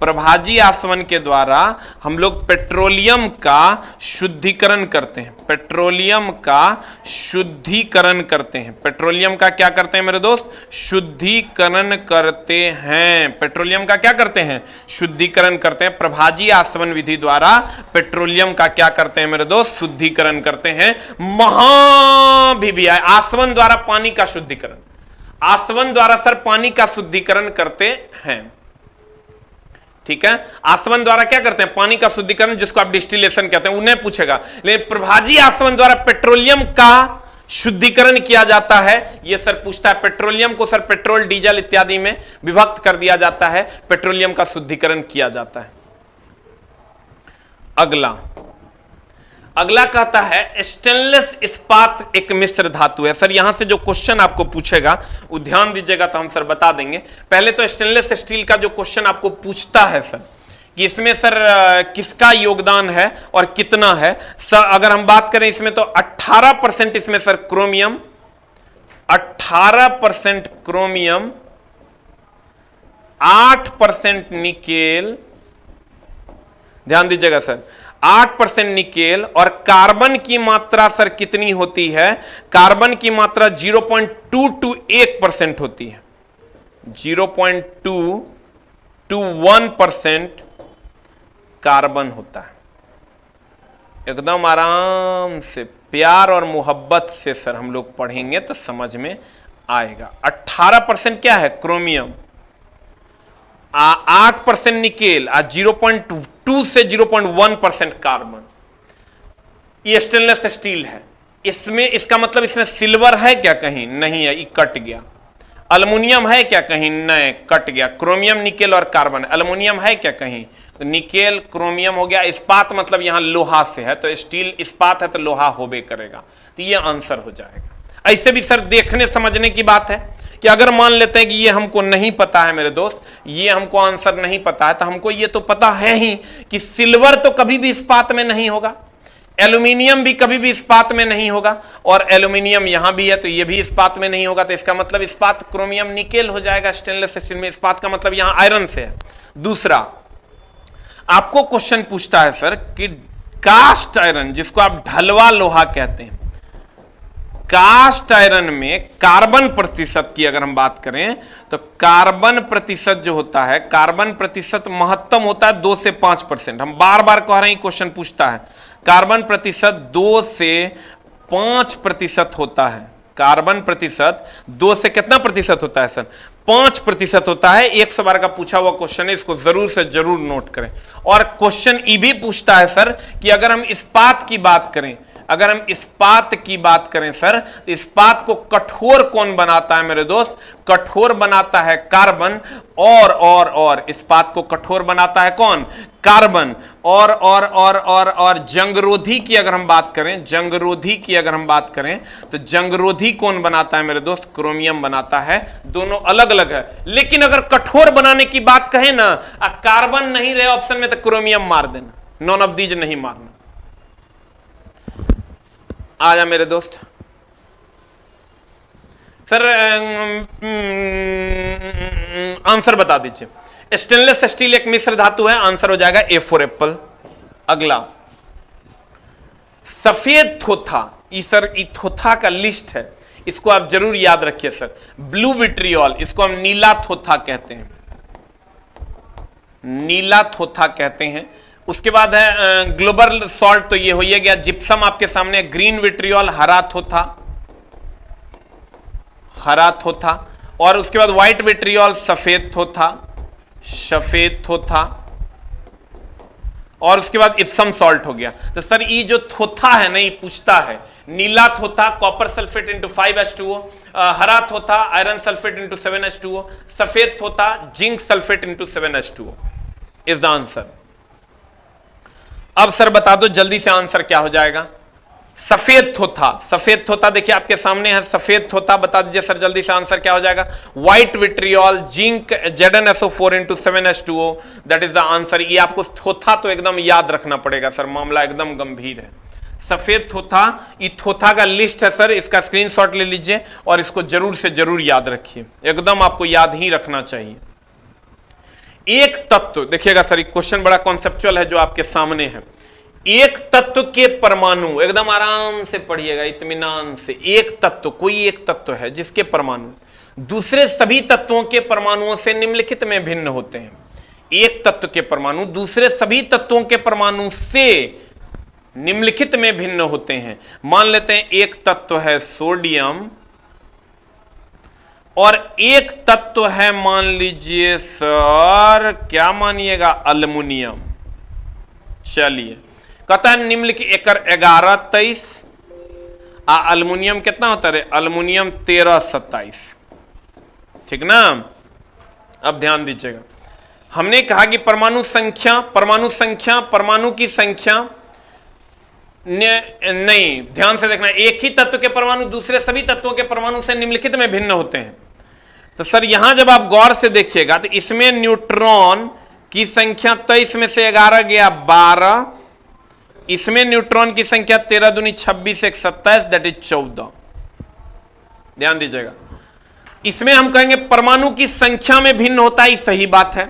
प्रभाजी आसवन के द्वारा हम लोग पेट्रोलियम का शुद्धिकरण करते हैं, पेट्रोलियम का शुद्धिकरण करते हैं। पेट्रोलियम का क्या करते हैं मेरे दोस्त? शुद्धिकरण करते हैं। पेट्रोलियम का क्या करते हैं? शुद्धिकरण करते हैं। प्रभाजी आसवन विधि द्वारा पेट्रोलियम का क्या करते हैं मेरे दोस्त? शुद्धिकरण करते हैं। महाभिवियाय, आसवन द्वारा पानी का शुद्धिकरण, आसवन द्वारा सर पानी का शुद्धिकरण करते हैं। ठीक है, आसवन द्वारा क्या करते हैं? पानी का शुद्धिकरण, जिसको आप डिस्टिलेशन कहते हैं, उन्हें पूछेगा। लेकिन प्रभाजी आसवन द्वारा पेट्रोलियम का शुद्धिकरण किया जाता है, यह सर पूछता है। पेट्रोलियम को सर पेट्रोल, डीजल इत्यादि में विभक्त कर दिया जाता है, पेट्रोलियम का शुद्धिकरण किया जाता है। अगला कहता है स्टेनलेस इस्पात एक मिश्र धातु है। सर यहां से जो क्वेश्चन आपको पूछेगा वो ध्यान दीजिएगा, तो हम सर बता देंगे। पहले तो स्टेनलेस स्टील का जो क्वेश्चन आपको पूछता है सर कि इसमें सर किसका योगदान है और कितना है। सर अगर हम बात करें इसमें तो 18% इसमें सर क्रोमियम, 18% क्रोमियम, 8% निकेल, ध्यान दीजिएगा सर, 8% निकेल, और कार्बन की मात्रा सर कितनी होती है? कार्बन की मात्रा 0.221% होती है। 0.221% कार्बन होता है। एकदम आराम से प्यार और मोहब्बत से सर हम लोग पढ़ेंगे तो समझ में आएगा। 18% क्या है? क्रोमियम। 8% निकेल, 0.2 से 0.1% कार्बन। ये स्टेनलेस स्टील है। इसमें इसका मतलब इसमें सिल्वर है क्या? कहीं नहीं है, ये कट गया। अल्युमिनियम है क्या? कहीं नहीं, कट गया। क्रोमियम, निकेल और कार्बन। अल्युमिनियम है क्या? कहीं। तो निकेल, क्रोमियम हो गया। इस्पात मतलब यहां लोहा से है, तो स्टील इस्पात है तो लोहा होबे करेगा, तो ये आंसर हो जाएगा। ऐसे भी सर देखने समझने की बात है कि अगर मान लेते हैं कि ये हमको नहीं पता है मेरे दोस्त, ये हमको आंसर नहीं पता है, तो हमको ये तो पता है ही कि सिल्वर तो कभी भी इस्पात में नहीं होगा, एल्यूमिनियम भी कभी भी इस्पात में नहीं होगा, और एल्यूमिनियम यहां भी है तो ये भी इस्पात में नहीं होगा। तो इसका मतलब इस्पात क्रोमियम निकेल हो जाएगा। स्टेनलेस स्टील में इस्पात का मतलब यहां आयरन से है। दूसरा, आपको क्वेश्चन पूछता है सर कि कास्ट आयरन, जिसको आप ढलवा लोहा कहते हैं, कास्ट आयरन में कार्बन प्रतिशत की अगर हम बात करें तो कार्बन प्रतिशत जो होता है, कार्बन प्रतिशत महत्तम होता है 2 से 5%। हम बार बार कह रहे हैं, क्वेश्चन पूछता है, कार्बन प्रतिशत 2 से 5% होता है। कार्बन प्रतिशत 2 से कितना प्रतिशत होता है सर? 5% होता है। 100 बार का पूछा हुआ क्वेश्चन है, इसको जरूर से जरूर नोट करें। और क्वेश्चन ये भी पूछता है सर कि अगर हम इस्पात की बात करें, अगर हम इस्पात की बात करें सर, तो इस्पात को कठोर कौन बनाता है मेरे दोस्त? कठोर बनाता है कार्बन। और इस्पात को कठोर बनाता है कौन? कार्बन। और जंगरोधी की अगर हम बात करें, जंगरोधी की अगर हम बात करें तो जंगरोधी कौन बनाता है मेरे दोस्त? क्रोमियम बनाता है। दोनों अलग अलग है, लेकिन अगर कठोर बनाने की बात कहें ना, कार्बन नहीं रहे ऑप्शन में तो क्रोमियम मार देना, नॉन ऑफ दीज नहीं मारना। आ जा मेरे दोस्त। सर आंसर बता दीजिए। स्टेनलेस स्टील एक मिश्र धातु है, आंसर हो जाएगा ए फॉर एप्पल। अगला, सफेद थोथा, सर थोथा का लिस्ट है, इसको आप जरूर याद रखिए सर। ब्लू विट्रियोल, इसको हम नीला थोथा कहते हैं, नीला थोथा कहते हैं। उसके बाद है ग्लोबल सॉल्ट, तो ये हो गया। जिप्सम आपके सामने, ग्रीन विट्रियोल हरा थोथा, हरा थोथा। और उसके बाद व्हाइट विट्रियोल सफेद थोथा, सफेद थोथा। और उसके बाद इप्सम सॉल्ट हो गया। तो सर ये जो थोथा है नहीं, पूछता है नीला थोथा कॉपर सल्फेट इंटू 5H2O, हरा थोथा आयरन सल्फेट इंटू 7H2O, सफेद थोथा zinc sulphate into 7H2O is the answer. अब सर बता दो जल्दी से आंसर क्या हो जाएगा? सफेद थोथा, सफेद थोथा देखिए आपके सामने है, सफेद थोथा। बता दीजिए सर जल्दी से आंसर क्या हो जाएगा? White vitriol zinc ZnSO4 into 7H2O, that is the answer. ये आपको थोथा तो एकदम याद रखना पड़ेगा सर, मामला एकदम गंभीर है। सफेद थोथा, ये थोथा का लिस्ट है सर, इसका स्क्रीनशॉट ले लीजिए और इसको जरूर से जरूर याद रखिए, एकदम आपको याद ही रखना चाहिए। एक तत्व, देखिएगा सर क्वेश्चन बड़ा कॉन्सेप्चुअल है जो आपके सामने है। एक तत्व के परमाणु, एकदम आराम से पढ़िएगा इत्मीनान से। एक तत्व, कोई एक तत्व है जिसके परमाणु दूसरे सभी तत्वों के परमाणुओं से निम्नलिखित में भिन्न होते हैं। एक तत्व के परमाणु दूसरे सभी तत्वों के परमाणु से निम्नलिखित में भिन्न होते हैं। मान लेते हैं एक तत्व है सोडियम और एक तत्व है, मान लीजिए सर, क्या मानिएगा, अल्युमिनियम। चलिए, कहता है निम्नलिखित एकर 11 23, अल्युमिनियम कितना होता है? अल्युमिनियम 13 27, ठीक ना। अब ध्यान दीजिएगा, हमने कहा कि परमाणु संख्या, परमाणु की संख्या नहीं, ध्यान से देखना, एक ही तत्व के परमाणु दूसरे सभी तत्वों के परमाणु से निम्नलिखित में भिन्न होते हैं। तो सर यहां जब आप गौर से देखिएगा तो इसमें न्यूट्रॉन की संख्या 23 में से 11 गया 12, इसमें न्यूट्रॉन की संख्या 13 दूनी 26 1 27, दैट इज 14। ध्यान दीजिएगा, इसमें हम कहेंगे परमाणु की संख्या में भिन्न होता है, सही बात है।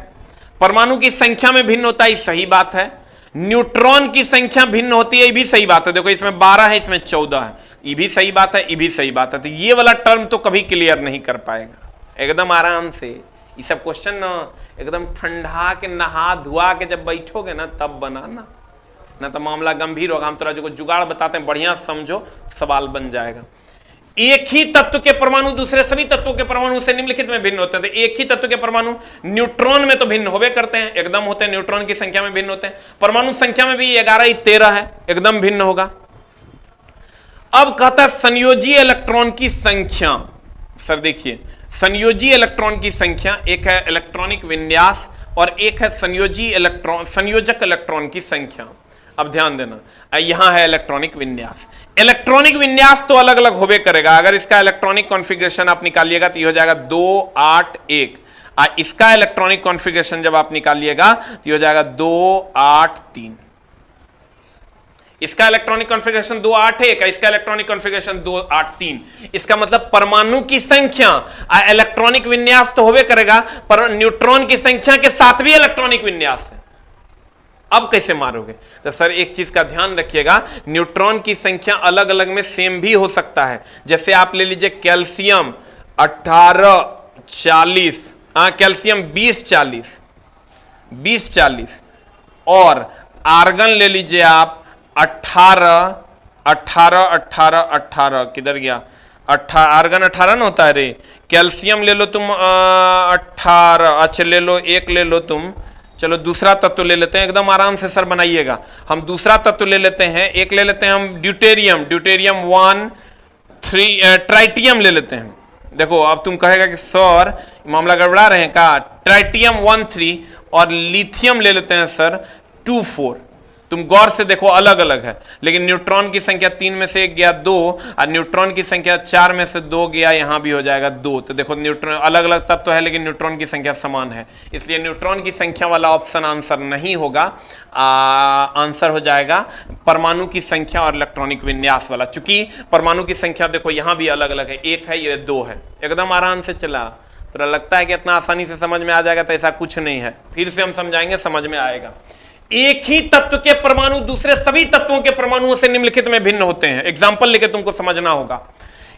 परमाणु की संख्या में भिन्न होता है, सही बात है। न्यूट्रॉन की संख्या भिन्न होती है, ये भी सही बात है। देखो इसमें 12 है, इसमें 14 है, ये भी सही बात है, ये भी सही बात है। तो ये वाला टर्म तो कभी क्लियर नहीं कर पाएगा। एकदम आराम से ये सब क्वेश्चन ना एकदम ठंडा के नहा धुआ के जब बैठोगे ना तब बनाना, ना तो मामला गंभीर होगा। हम थोड़ा जो जुगाड़ बताते हैं बढ़िया समझो, सवाल बन जाएगा। एक ही तत्व के परमाणु दूसरे सभी तत्वों के परमाणु से निम्नलिखित में भिन्न होते हैं। तो एक ही तत्व के परमाणु न्यूट्रॉन में तो भिन्न होवे करते हैं, एकदम होते हैं, न्यूट्रॉन की संख्या में भिन्न होते हैं। परमाणु संख्या में भी 11 13 है, एकदम भिन्न होगा। अब कहता है संयोजी इलेक्ट्रॉन की संख्या। सर देखिए, संयोजी इलेक्ट्रॉन की संख्या, एक है इलेक्ट्रॉनिक विन्यास और एक है संयोजक इलेक्ट्रॉन की संख्या। अब ध्यान देना, यहां है इलेक्ट्रॉनिक विन्यास। इलेक्ट्रॉनिक विन्यास तो अलग अलग होबे करेगा। अगर इसका इलेक्ट्रॉनिक कॉन्फ़िगरेशन आप निकालिएगा तो ये हो जाएगा 2 8 1। इसका इलेक्ट्रॉनिक कॉन्फ़िगरेशन जब आप निकालिएगा तो ये हो जाएगा 2 8 3। इसका इलेक्ट्रॉनिक कॉन्फ़िगरेशन 2 8 1, इसका इलेक्ट्रॉनिक कॉन्फ़िगरेशन 2 8 3। इसका मतलब परमाणु की संख्या इलेक्ट्रॉनिक विन्यास तो होबे करेगा, पर न्यूट्रॉन की संख्या के साथ भी इलेक्ट्रॉनिक विन्यास है। अब कैसे मारोगे? तो सर एक चीज का ध्यान रखिएगा, न्यूट्रॉन की संख्या अलग अलग में सेम भी हो सकता है। जैसे आप ले लीजिए कैल्शियम 18 40, कैल्शियम 20 40 और आर्गन ले लीजिए आप 18 18 18 18। किधर गया? आर्गन 18 ना होता है रे। कैल्शियम ले लो तुम 18, अच्छा ले लो, एक ले लो तुम, चलो दूसरा तत्व ले लेते हैं, एकदम आराम से सर बनाइएगा। हम दूसरा तत्व ले लेते हैं, एक ले लेते हैं हम ड्यूटेरियम 1 3, ट्राइटियम ले लेते हैं। देखो अब तुम कहेगा कि सर मामला गड़बड़ा रहे हैं का, ट्राइटियम 1 3 और लिथियम ले लेते हैं सर 2 4। तुम गौर से देखो अलग अलग है, लेकिन न्यूट्रॉन की संख्या 3 में से 1 गया 2 और न्यूट्रॉन की संख्या 4 में से 2 गया, यहां भी हो जाएगा 2। तो देखो न्यूट्रॉन अलग अलग तत्व है लेकिन न्यूट्रॉन की संख्या समान है, इसलिए न्यूट्रॉन की संख्या वाला ऑप्शन आंसर नहीं होगा। आंसर हो जाएगा परमाणु की संख्या और इलेक्ट्रॉनिक विन्यास वाला। चूंकि परमाणु की संख्या देखो यहां भी अलग अलग है, 1 है, ये 2 है, एकदम आराम से चला। तो लगता है कि इतना आसानी से समझ में आ जाएगा, तो ऐसा कुछ नहीं है। फिर से हम समझाएंगे, समझ में आएगा। एक ही तत्व के परमाणु दूसरे सभी तत्वों के परमाणुओं से निम्नलिखित में भिन्न होते हैं। एग्जांपल लेके तुमको समझना होगा।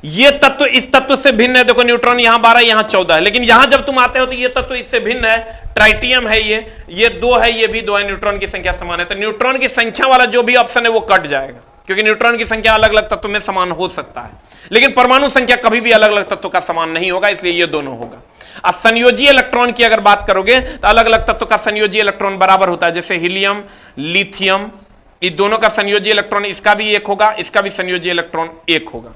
ये तत्व इस तत्व से भिन्न है, देखो न्यूट्रॉन यहां 12 यहां 14 है, लेकिन यहां जब तुम आते हो तो ये तत्व इससे भिन्न है, ट्राइटियम है, ये 2 है, ये भी 2 है, न्यूट्रॉन की संख्या समान है। तो न्यूट्रॉन की संख्या वाला जो भी ऑप्शन है वो कट जाएगा, क्योंकि न्यूट्रॉन की संख्या अलग अलग तत्व में समान हो सकता है, लेकिन परमाणु संख्या कभी भी अलग अलग तत्व का समान नहीं होगा, इसलिए ये दोनों होगा। अब संयोजी इलेक्ट्रॉन की अगर बात करोगे तो अलग अलग तत्व का संयोजी इलेक्ट्रॉन बराबर होता है। जैसे हीलियम लिथियम, ये दोनों का संयोजी इलेक्ट्रॉन, इसका भी 1 होगा, इसका भी संयोजी इलेक्ट्रॉन 1 होगा,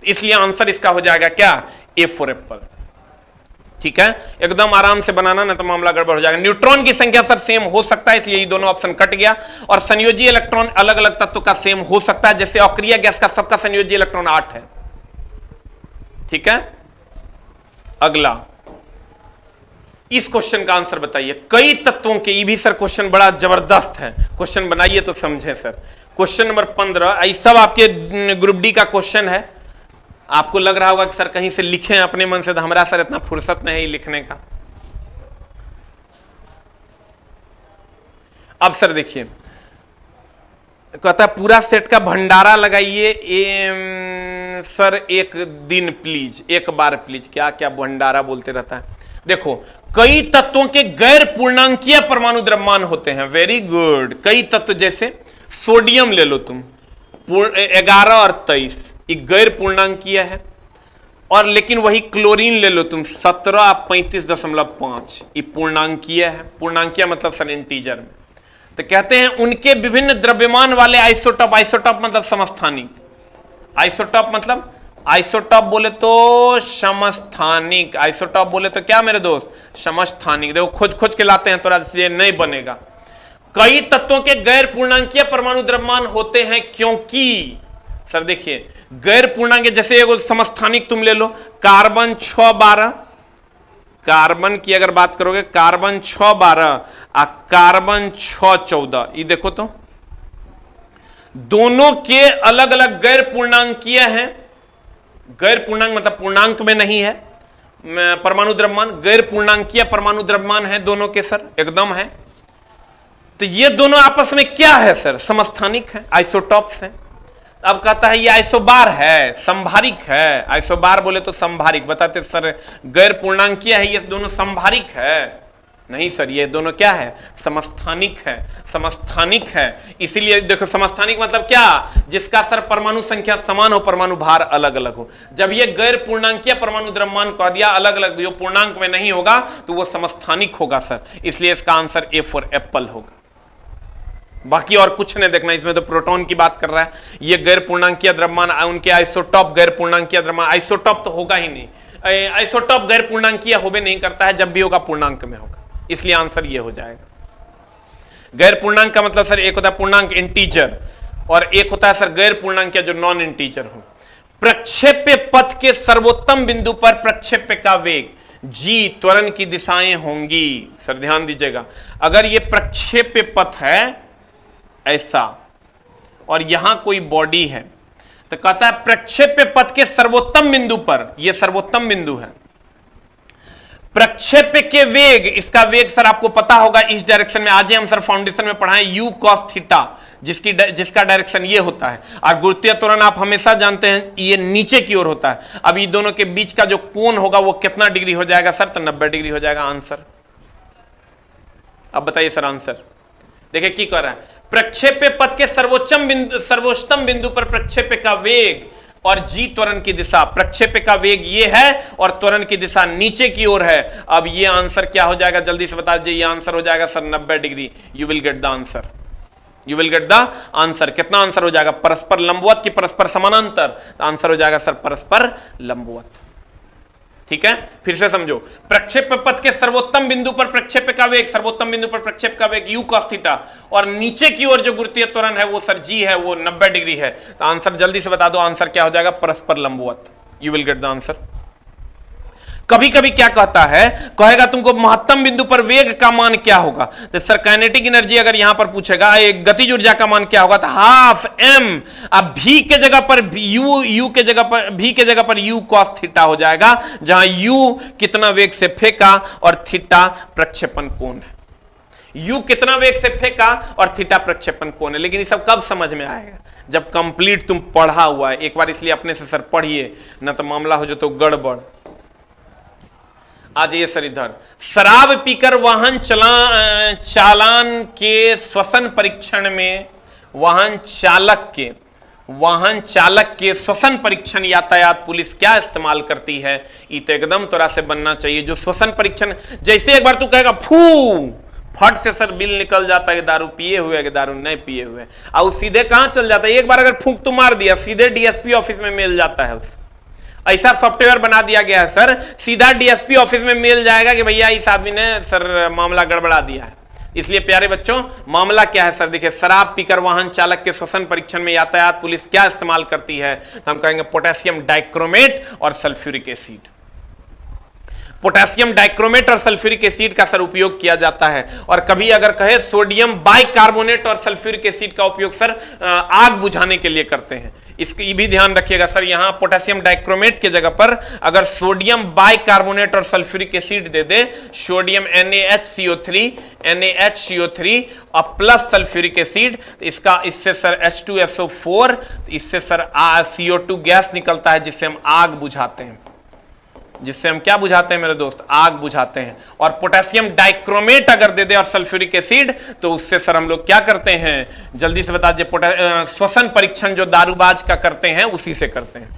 इसलिए आंसर इसका हो जाएगा क्या? A for Apple. ठीक है, एकदम आराम से बनाना, ना तो मामला गड़बड़ हो जाएगा। न्यूट्रॉन की संख्या सर सेम हो सकता है, इसलिए ये दोनों ऑप्शन कट गया। और संयोजी इलेक्ट्रॉन अलग अलग तत्व का सेम हो सकता है, जैसे अक्रिय गैस का सबका संयोजी इलेक्ट्रॉन 8 है। ठीक है, अगला इस क्वेश्चन का आंसर बताइए। कई तत्वों के, ये भी सर क्वेश्चन बड़ा जबरदस्त है, क्वेश्चन बनाइए तो समझे सर। क्वेश्चन नंबर 15, ये सब आपके ग्रुप डी का क्वेश्चन है। आपको लग रहा होगा कि सर कहीं से लिखें अपने मन से, तो हमारा सर इतना फुर्सत नहीं है लिखने का। अब सर देखिए, कहता है पूरा सेट का भंडारा लगाइए सर एक दिन प्लीज, एक बार प्लीज। क्या क्या भंडारा बोलते रहता है। देखो कई तत्वों के गैर पूर्णांकीय परमाणु द्रव्यमान होते हैं। Very good. कई तत्व जैसे सोडियम ले लो तुम, 11 और 23, ये गैर पूर्णांकीय है। और लेकिन वही क्लोरीन ले लो तुम, 17 और 35.5, ये पूर्णांकीय है। पूर्णांकीय मतलब सर इंटीजर में। तो कहते हैं उनके विभिन्न द्रव्यमान वाले आइसोटॉप, आइसोटॉप मतलब समस्थानिक, आइसोटॉप मतलब, आइसोटॉप बोले तो समस्थानिक, आइसोटॉप बोले तो क्या मेरे दोस्त? समस्थानिक। देखो खोज खोज के लाते हैं, थोड़ा ये नहीं बनेगा। कई तत्वों के गैर पूर्णांकीय परमाणु द्रव्यमान होते हैं क्योंकि, सर देखिए गैर पूर्णांक जैसे एगो समस्थानिक तुम ले लो, कार्बन 6 12, कार्बन की अगर बात करोगे कार्बन 6 12 और कार्बन 6 14, ये देखो तो दोनों के अलग अलग गैर पूर्णांकीय हैं। गैर पूर्णांक मतलब पूर्णांक में नहीं है परमाणु द्रव्यमान, गैर पूर्णांकीय परमाणु द्रव्यमान है दोनों के सर, एकदम है। तो ये दोनों आपस में क्या है सर? समस्थानिक है, आइसोटॉप्स है। अब कहता है ये आइसोबार है, संभारिक है। आइसोबार बोले तो संभारिक, बताते सर गैर पूर्णांकीय है, ये दोनों संभारिक है। नहीं सर, ये दोनों क्या है? समस्थानिक है। समस्थानिक है इसीलिए देखो, समस्थानिक मतलब क्या? जिसका सर परमाणु संख्या समान हो, परमाणु भार अलग अलग हो। जब ये गैर पूर्णांकीय परमाणु द्रव्यमान कह दिया अलग अलग, जो पूर्णांक में नहीं होगा तो वो समस्थानिक होगा सर। इसलिए इसका आंसर ए फॉर एप्पल होगा। बाकी और कुछ नहीं देखना, इसमें तो प्रोटॉन की बात कर रहा है। ये गैर पूर्णांकीय द्रव्यमान, उनके आइसोटॉप गैर पूर्णांकीय द्रव्यमान, आइसोटॉप तो होगा ही नहीं। आइसोटॉप गैर पूर्णांकीय होबे नहीं करता है, जब भी होगा पूर्णांक में होगा। इसलिए आंसर ये हो जाएगा। गैर पूर्णांक का मतलब सर एक होता है पूर्णांक इंटीजर, और एक होता है सर गैर पूर्णांक जो नॉन इंटीजर हो। प्रक्षेप्य पथ के सर्वोत्तम बिंदु पर प्रक्षेप्य का वेग जी त्वरण की दिशाएं होंगी। सर ध्यान दीजिएगा, अगर ये प्रक्षेप्य पथ है ऐसा और यहां कोई बॉडी है, तो कहता है प्रक्षेप्य पथ के सर्वोत्तम बिंदु पर, यह सर्वोत्तम बिंदु है, प्रक्षेप्य के वेग, इसका वेग सर आपको पता होगा इस डायरेक्शन में, आज ही हम सर फाउंडेशन में पढ़ाएं, यू कॉस थीटा, जिसका डायरेक्शन ये होता है। और गुरुत्वीय त्वरण आप हमेशा जानते हैं ये नीचे की ओर होता है। अब ये दोनों के बीच का जो कोण होगा वो कितना डिग्री हो जाएगा सर? तो 90 डिग्री हो जाएगा आंसर। अब बताइए सर आंसर देखिए की कह रहा है, प्रक्षेप्य पथ के सर्वोच्चतम बिंदु पर प्रक्षेप्य का वेग और जी त्वरण की दिशा, प्रक्षेप्य का वेग ये है और त्वरण की दिशा नीचे की ओर है। अब ये आंसर क्या हो जाएगा? जल्दी से बता दीजिए। ये आंसर हो जाएगा sir 90 degree. You will get the answer, you will get the answer. कितना आंसर हो जाएगा? परस्पर लंबवत की परस्पर समानांतर? तो आंसर हो जाएगा सर परस्पर लंबवत। ठीक है, फिर से समझो, प्रक्षेप्य पथ के सर्वोत्तम बिंदु पर प्रक्षेप्य का वेग, सर्वोत्तम बिंदु पर प्रक्षेप्य का वेग यू cos थीटा, और नीचे की ओर जो गुरुत्वीय त्वरण है वो सर जी है, वो 90 डिग्री है। तो आंसर जल्दी से बता दो, आंसर क्या हो जाएगा? परस्पर लंबवत। You will get the answer. कभी कभी क्या कहता है, कहेगा तुमको महत्तम बिंदु पर वेग का मान क्या होगा? तो सर काइनेटिक एनर्जी अगर यहां पर पूछेगा एक गतिज ऊर्जा का मान क्या होगा, तो हाफ एम। अब भी के जगह पर यू के जगह पर, भी के जगह पर यू cos थीटा हो जाएगा, जहां यू कितना वेग से फेंका और थीटा प्रक्षेपण कोण है। यू कितना वेग से फेंका और थीटा प्रक्षेपण कोण है। लेकिन ये सब कब समझ में आएगा? जब कंप्लीट तुम पढ़ा हुआ है एक बार, इसलिए अपने से सर पढ़िए, न तो मामला हो जो तो गड़बड़। आज ये सर इधर, शराब पीकर वाहन चालान के श्वसन परीक्षण में वाहन चालक के श्वसन परीक्षण यातायात पुलिस क्या इस्तेमाल करती है? ये तो एकदम तोरा से बनना चाहिए। जो श्वसन परीक्षण, जैसे एक बार तू कहेगा फू, फट से सर बिल निकल जाता है, दारू पिए हुए कि दारू नहीं पिए हुए, और सीधे कहां चल जाता है? एक बार अगर फूंक तू मार दिया, सीधे डीएसपी ऑफिस में मिल जाता है। ऐसा सॉफ्टवेयर बना दिया गया है सर, सीधा डीएसपी ऑफिस में मिल जाएगा कि भैया इस आदमी ने सर मामला गड़बड़ा दिया है। इसलिए प्यारे बच्चों, मामला क्या है सर? देखिए, शराब पीकर वाहन चालक के श्वसन परीक्षण में यातायात पुलिस क्या इस्तेमाल करती है? तो हम कहेंगे पोटेशियम डाइक्रोमेट और सल्फ्यूरिक एसिड। पोटेशियम डाइक्रोमेट और सल्फ्यूरिक एसिड का सर उपयोग किया जाता है। और कभी अगर कहे सोडियम बाइकार्बोनेट और सल्फ्यूरिक एसिड का उपयोग सर आग बुझाने के लिए करते हैं। इसकी भी ध्यान रखिएगा सर, यहां पोटेशियम डाइक्रोमेट की जगह पर अगर सोडियम बाइकार्बोनेट और सल्फ्यूरिक एसिड दे दे, सोडियम NaHCO3 और प्लस सल्फ्यूरिक एसिड, तो इससे सर H2SO4, इससे सर CO2 गैस निकलता है, जिससे हम आग बुझाते हैं। जिससे हम क्या बुझाते हैं मेरे दोस्त? आग बुझाते हैं। और पोटेशियम डाइक्रोमेट अगर दे दे और सल्फ्यूरिक एसिड, तो उससे सर हम लोग क्या करते हैं? जल्दी से बता दीजिए। श्वसन परीक्षण जो दारूबाज का करते हैं उसी से करते हैं।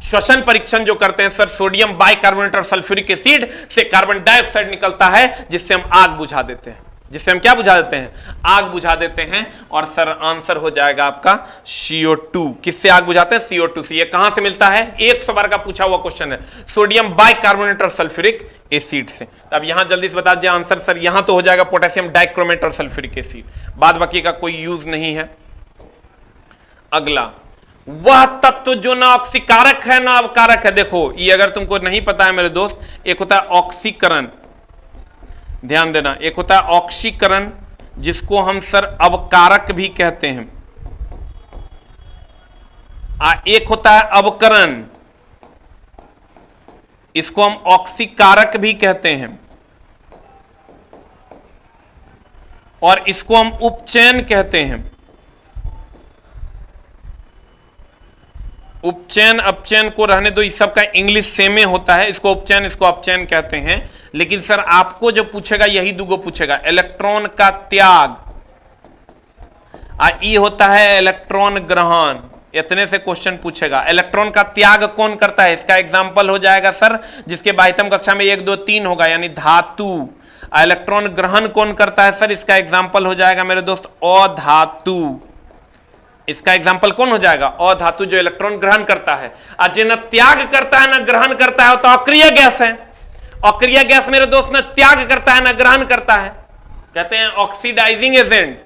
श्वसन परीक्षण जो करते हैं सर, सोडियम बाइकार्बोनेट और सल्फ्यूरिक एसिड से कार्बन डाइऑक्साइड निकलता है, जिससे हम आग बुझा देते हैं। जिससे हम क्या बुझा देते हैं? आग बुझा देते हैं। और सर आंसर हो जाएगा आपका CO2। किससे आग बुझाते हैं? CO2 से। ये कहां से मिलता है? 100 बार का पूछा हुआ क्वेश्चन है। सोडियम बाइकार्बोनेट और सल्फ्यूरिक एसिड से। अब यहां जल्दी से बता दीजिए आंसर सर। यहां तो हो जाएगा पोटेशियम डाइक्रोमेट और सल्फ्यूरिक एसिड, बाद बाकी का कोई यूज नहीं है। अगला, वह तत्व जो ना ऑक्सीकारक है ना अवकारक है। देखो, ये अगर तुमको नहीं पता है मेरे दोस्त, एक होता है ऑक्सीकरण, ध्यान देना, एक होता है ऑक्सीकरण जिसको हम सर अवकारक भी कहते हैं, एक होता है अवकरण, इसको हम ऑक्सीकारक भी कहते हैं। और इसको हम उपचयन कहते हैं। उपचयन अपचयन को रहने दो, इस सब का इंग्लिश सेम में होता है, इसको उपचयन इसको अपचयन कहते हैं। लेकिन सर आपको जो पूछेगा यही दूगो पूछेगा, इलेक्ट्रॉन का त्याग और ई होता है इलेक्ट्रॉन ग्रहण, इतने से क्वेश्चन पूछेगा। इलेक्ट्रॉन का त्याग कौन करता है, इसका एग्जांपल हो जाएगा सर जिसके बाह्यतम कक्षा में 1 2 3 होगा, यानी धातु। इलेक्ट्रॉन ग्रहण कौन करता है सर, इसका एग्जांपल हो जाएगा मेरे दोस्त अधातु। इसका एग्जांपल कौन हो जाएगा, अधातु जो इलेक्ट्रॉन ग्रहण करता है। और जो न त्याग करता है न ग्रहण करता है तो अक्रिय गैस है। अक्रिय गैस मेरे दोस्त न त्याग करता है न ग्रहण करता है, कहते हैं oxidising agent,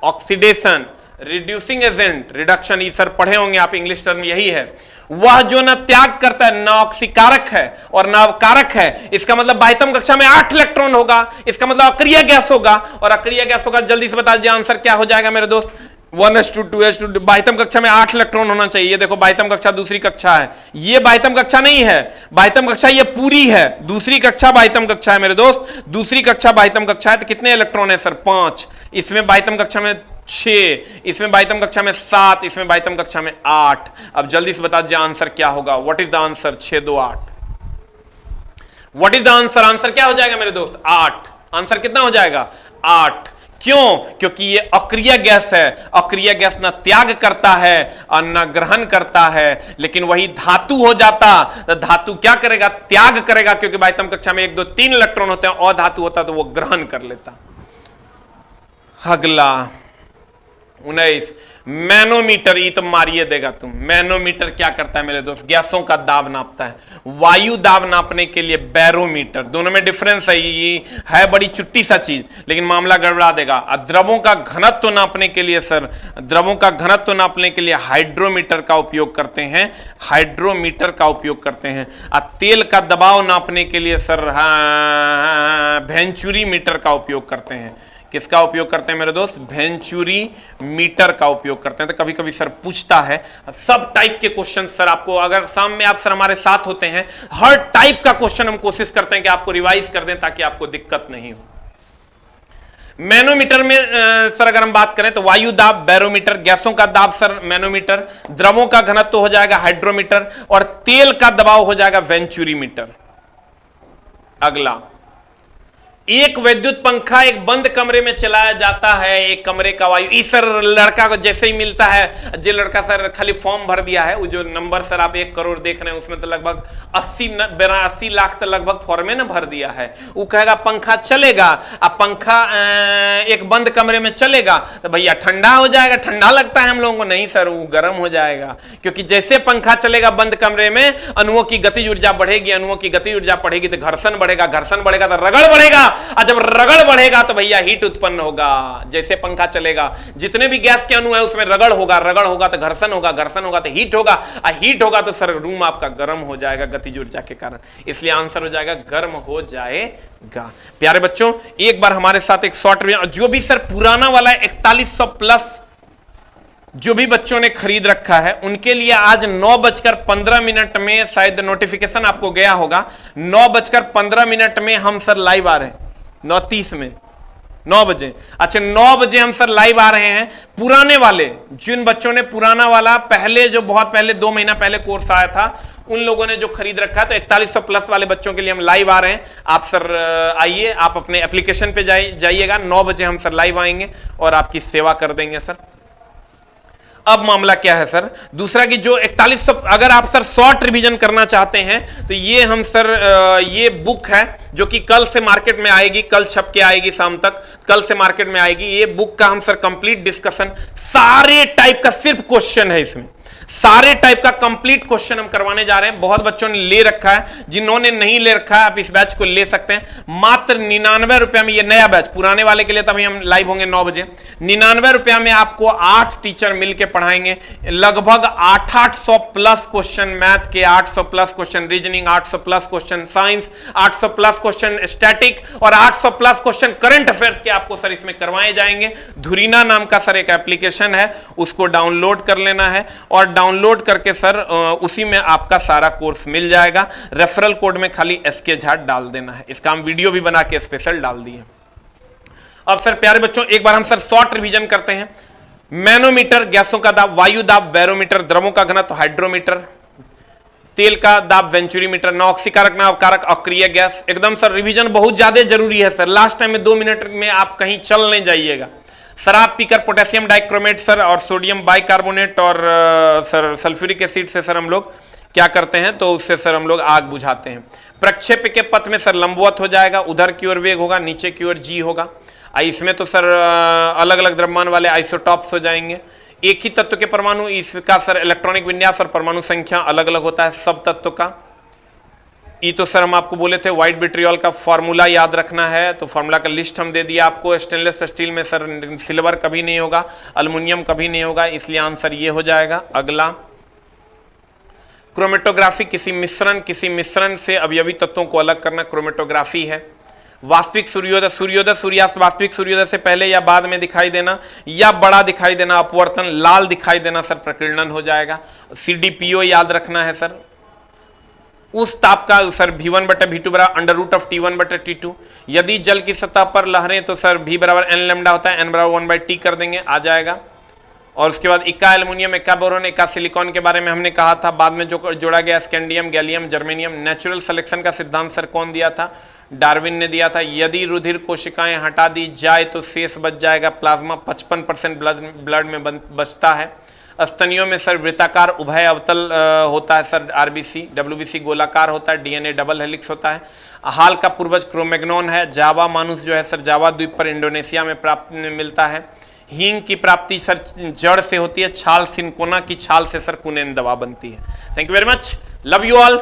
oxidation, reducing agent, reduction. ये सर पढ़े होंगे आप, इंग्लिश टर्म यही है। वह जो न त्याग करता है, न ऑक्सीकारक है और न अवकारक है, इसका मतलब बाह्यतम कक्षा में 8 इलेक्ट्रॉन होगा, इसका मतलब अक्रिय गैस होगा। और अक्रिय गैस होगा, जल्दी से बता दीजिए आंसर क्या हो जाएगा मेरे दोस्त, 1s2 2s2। बाह्यतम कक्षा में 8 इलेक्ट्रॉन होना चाहिए। ये देखो बाह्यतम कक्षा दूसरी कक्षा है, ये बाह्यतम कक्षा नहीं है, बाह्यतम कक्षा ये पूरी है, दूसरी कक्षा बाह्यतम कक्षा है मेरे दोस्त, दूसरी कक्षा बाह्यतम कक्षा है। तो कितने इलेक्ट्रॉन है सर, 5। इसमें बाह्यतम कक्षा में 6, इसमें बाह्यतम कक्षा में 7, इसमें बाह्यतम कक्षा में 8। अब जल्दी से बता दीजिए आंसर क्या होगा, what is the answer, 6 2 8। What is the answer, answer क्या हो जाएगा मेरे दोस्त, 8। आंसर कितना हो जाएगा, 8। क्यों, क्योंकि ये अक्रिय गैस है। अक्रिय गैस न त्याग करता है और न ग्रहण करता है, लेकिन वही धातु हो जाता तो धातु क्या करेगा, त्याग करेगा, क्योंकि बाह्यतम कक्षा में 1 2 3 इलेक्ट्रॉन होते हैं, और धातु होता तो वो ग्रहण कर लेता। अगला 19, मैनोमीटर। ये तो मारिए देगा तुम। मैनोमीटर क्या करता है मेरे दोस्त, गैसों का दाब नापता है। वायु दाब नापने के लिए बैरोमीटर। दोनों में डिफरेंस है, ये है बड़ी चुट्टी सा चीज, लेकिन मामला गड़बड़ा देगा। और द्रवों का घनत्व नापने के लिए सर, द्रवों का घनत्व नापने के लिए हाइड्रोमीटर का उपयोग करते हैं, हाइड्रोमीटर का उपयोग करते हैं। और तेल का दबाव नापने के लिए सर वेंचुरी मीटर का उपयोग करते हैं। किसका उपयोग करते हैं मेरे दोस्त, वेंचुरी मीटर का उपयोग करते हैं। तो कभी कभी सर पूछता है, सब टाइप के क्वेश्चन सर आपको, अगर शाम में आप सर हमारे साथ होते हैं, हर टाइप का क्वेश्चन हम कोशिश करते हैं कि आपको रिवाइज कर दें ताकि आपको दिक्कत नहीं हो। मैनोमीटर में सर अगर हम बात करें तो वायु दाब बैरोमीटर, गैसों का दाब सर मैनोमीटर, द्रवों का घनत्व हो जाएगा हाइड्रोमीटर, और तेल का दबाव हो जाएगा वेंचुरी मीटर। अगला, एक विद्युत पंखा एक बंद कमरे में चलाया जाता है, एक कमरे का वायु। इस सर लड़का को जैसे ही मिलता है, जो लड़का सर खाली फॉर्म भर दिया है, वो जो नंबर सर आप 1 करोड़ देख रहे हैं उसमें तो लगभग 80 लाख तो लगभग फॉर्मे ना भर दिया है। वो कहेगा पंखा चलेगा, अब पंखा एक बंद कमरे में चलेगा तो भैया ठंडा हो जाएगा, ठंडा लगता है हम लोगों को। नहीं सर, वो गर्म हो जाएगा, क्योंकि जैसे पंखा चलेगा बंद कमरे में, अणुओं की गतिज ऊर्जा बढ़ेगी, अणुओं की गतिज ऊर्जा बढ़ेगी तो घर्षण बढ़ेगा, घर्षण बढ़ेगा तो रगड़ बढ़ेगा, और जब रगड़ बढ़ेगा तो भैया हीट उत्पन्न होगा। जैसे पंखा चलेगा, जितने भी गैस के अणु है उसमें रगड़ होगा, रगड़ होगा तो घर्षण होगा, घर्षण होगा तो हीट होगा, और हीट होगा तो सर रूम आपका गर्म हो जाएगा गतिज ऊर्जा के कारण। इसलिए आंसर हो जाएगा गर्म हो जाएगा। प्यारे बच्चों, एक बार हमारे साथ एक शॉर्ट, जो भी सर पुराना वाला 4100 प्लस जो भी बच्चों ने खरीद रखा है उनके लिए आज 9:15 में शायद नोटिफिकेशन आपको गया होगा, 9:15 में हम सर लाइव आ रहे हैं, 9:30 में, 9 बजे। अच्छा 9 बजे हम सर लाइव आ रहे हैं। पुराने वाले, जिन बच्चों ने पुराना वाला पहले, जो बहुत पहले 2 महीना पहले कोर्स आया था, उन लोगों ने जो खरीद रखा है, तो 4100 प्लस वाले बच्चों के लिए हम लाइव आ रहे हैं। आप सर आइए, आप अपने एप्लीकेशन पे जाइएगा, 9 बजे हम सर लाइव आएंगे और आपकी सेवा कर देंगे सर। अब मामला क्या है सर, दूसरा कि जो 4100, अगर आप सर शॉर्ट रिवीजन करना चाहते हैं तो ये हम सर ये बुक है जो कि कल से मार्केट में आएगी, कल छप के आएगी शाम तक, कल से मार्केट में आएगी। ये बुक का हम सर कंप्लीट डिस्कशन, सारे टाइप का सिर्फ क्वेश्चन है इसमें, सारे टाइप का कंप्लीट क्वेश्चन हम करवाने जा रहे हैं। बहुत बच्चों ने ले रखा है, जिन्होंने नहीं ले रखा है आप इस बैच को ले सकते हैं। मात्र 99 रुपया में, ये नया बैच, पुराने वाले के लिए तभी हम लाइव होंगे 9 बजे। 99 रुपया में आपको 8 टीचर मिलकर पढ़ाएंगे, लगभग 800 प्लस क्वेश्चन मैथ के, 800 plus question reasoning, 800 plus question science, 800 plus question static और 800 प्लस क्वेश्चन करंट अफेयर्स के आपको सर इसमें करवाए जाएंगे। धुरीना नाम का सर एक एप्लीकेशन है, उसको डाउनलोड कर लेना है और डाउनलोड करके सर उसी में आपका सारा कोर्स मिल जाएगा। रेफरल कोड में खाली SK झा डाल देना है। इसका हम वीडियो भी बना के स्पेशल डाल दिए। अब सर प्यारे बच्चों एक बार हम सर शॉर्ट रिवीजन करते हैं। मैनोमीटर गैसों का दाब, वायु दाब बैरोमीटर, द्रवों का घनत्व हाइड्रोमीटर, तेल का दाब वेंचुरीमीटर, न ऑक्सीकारक न अवकारक अक्रिय गैस। एकदम सर रिवीजन बहुत ज्यादा जरूरी है सर, लास्ट टाइम में 2 मिनट में आप कहीं चल नहीं जाइएगा। शराब पीकर पोटेशियम डाइक्रोमेट सर और सोडियम बाइकार्बोनेट और सर सल्फ्यूरिक एसिड से सर हम लोग क्या करते हैं, तो उससे सर हम लोग आग बुझाते हैं। प्रक्षेप के पथ में सर लंबवत हो जाएगा, उधर की ओर वेग होगा, नीचे की ओर जी होगा। इसमें तो सर अलग अलग द्रव्यमान वाले आइसोटॉप्स हो जाएंगे। एक ही तत्व के परमाणु, इसका सर इलेक्ट्रॉनिक विन्यास और परमाणु संख्या अलग अलग होता है सब तत्व का। ये तो सर हम आपको बोले थे व्हाइट विट्रियोल का फॉर्मूला याद रखना है, तो फॉर्मूला का लिस्ट हम दे दिया आपको। स्टेनलेस स्टील में सर सिल्वर कभी नहीं होगा, अल्युमिनियम कभी नहीं होगा, इसलिए आंसर ये हो जाएगा। अगला क्रोमेटोग्राफी, किसी मिश्रण से अवयवी तत्वों को अलग करना क्रोमेटोग्राफी है। वास्तविक सूर्योदय, सूर्यास्त वास्तविक सूर्योदय से पहले या बाद में दिखाई देना या बड़ा दिखाई देना अपवर्तन, लाल दिखाई देना सर प्रकीर्णन हो जाएगा। CDPO याद रखना है सर। उस ताप का सर V1 बटे V2 बराबर अंडर रूट ऑफ T1 बटे T2। यदि जल की सतह पर लहरें तो सर V बराबर n लैम्डा होता है, n बराबर 1/T कर देंगे, आ जाएगा। और उसके बाद इक्का एल्युमिनियम, इक्का बोरोन, इक्का सिलिकॉन के बारे में हमने कहा था, बाद में जो जोड़ा गया scandium, gallium, germanium. Natural selection का सिद्धांत सर कौन दिया था, डार्विन ने दिया था। यदि रुधिर कोशिकाएं हटा दी जाए तो शेष बच जाएगा प्लाज्मा, 55% ब्लड में बचता है। स्तनियों में सर वृत्ताकार उभय अवतल होता है सर RBC, WBC गोलाकार होता है, DNA डबल हेलिक्स होता है। हाल का पूर्वज क्रोमैग्नोन है। जावा मानुस जो है सर जावा द्वीप पर इंडोनेशिया में प्राप्त मिलता है। हींग की प्राप्ति सर जड़ से होती है, छाल सिनकोना की छाल से सर कुनेन दवा बनती है। Thank you very much, love you all.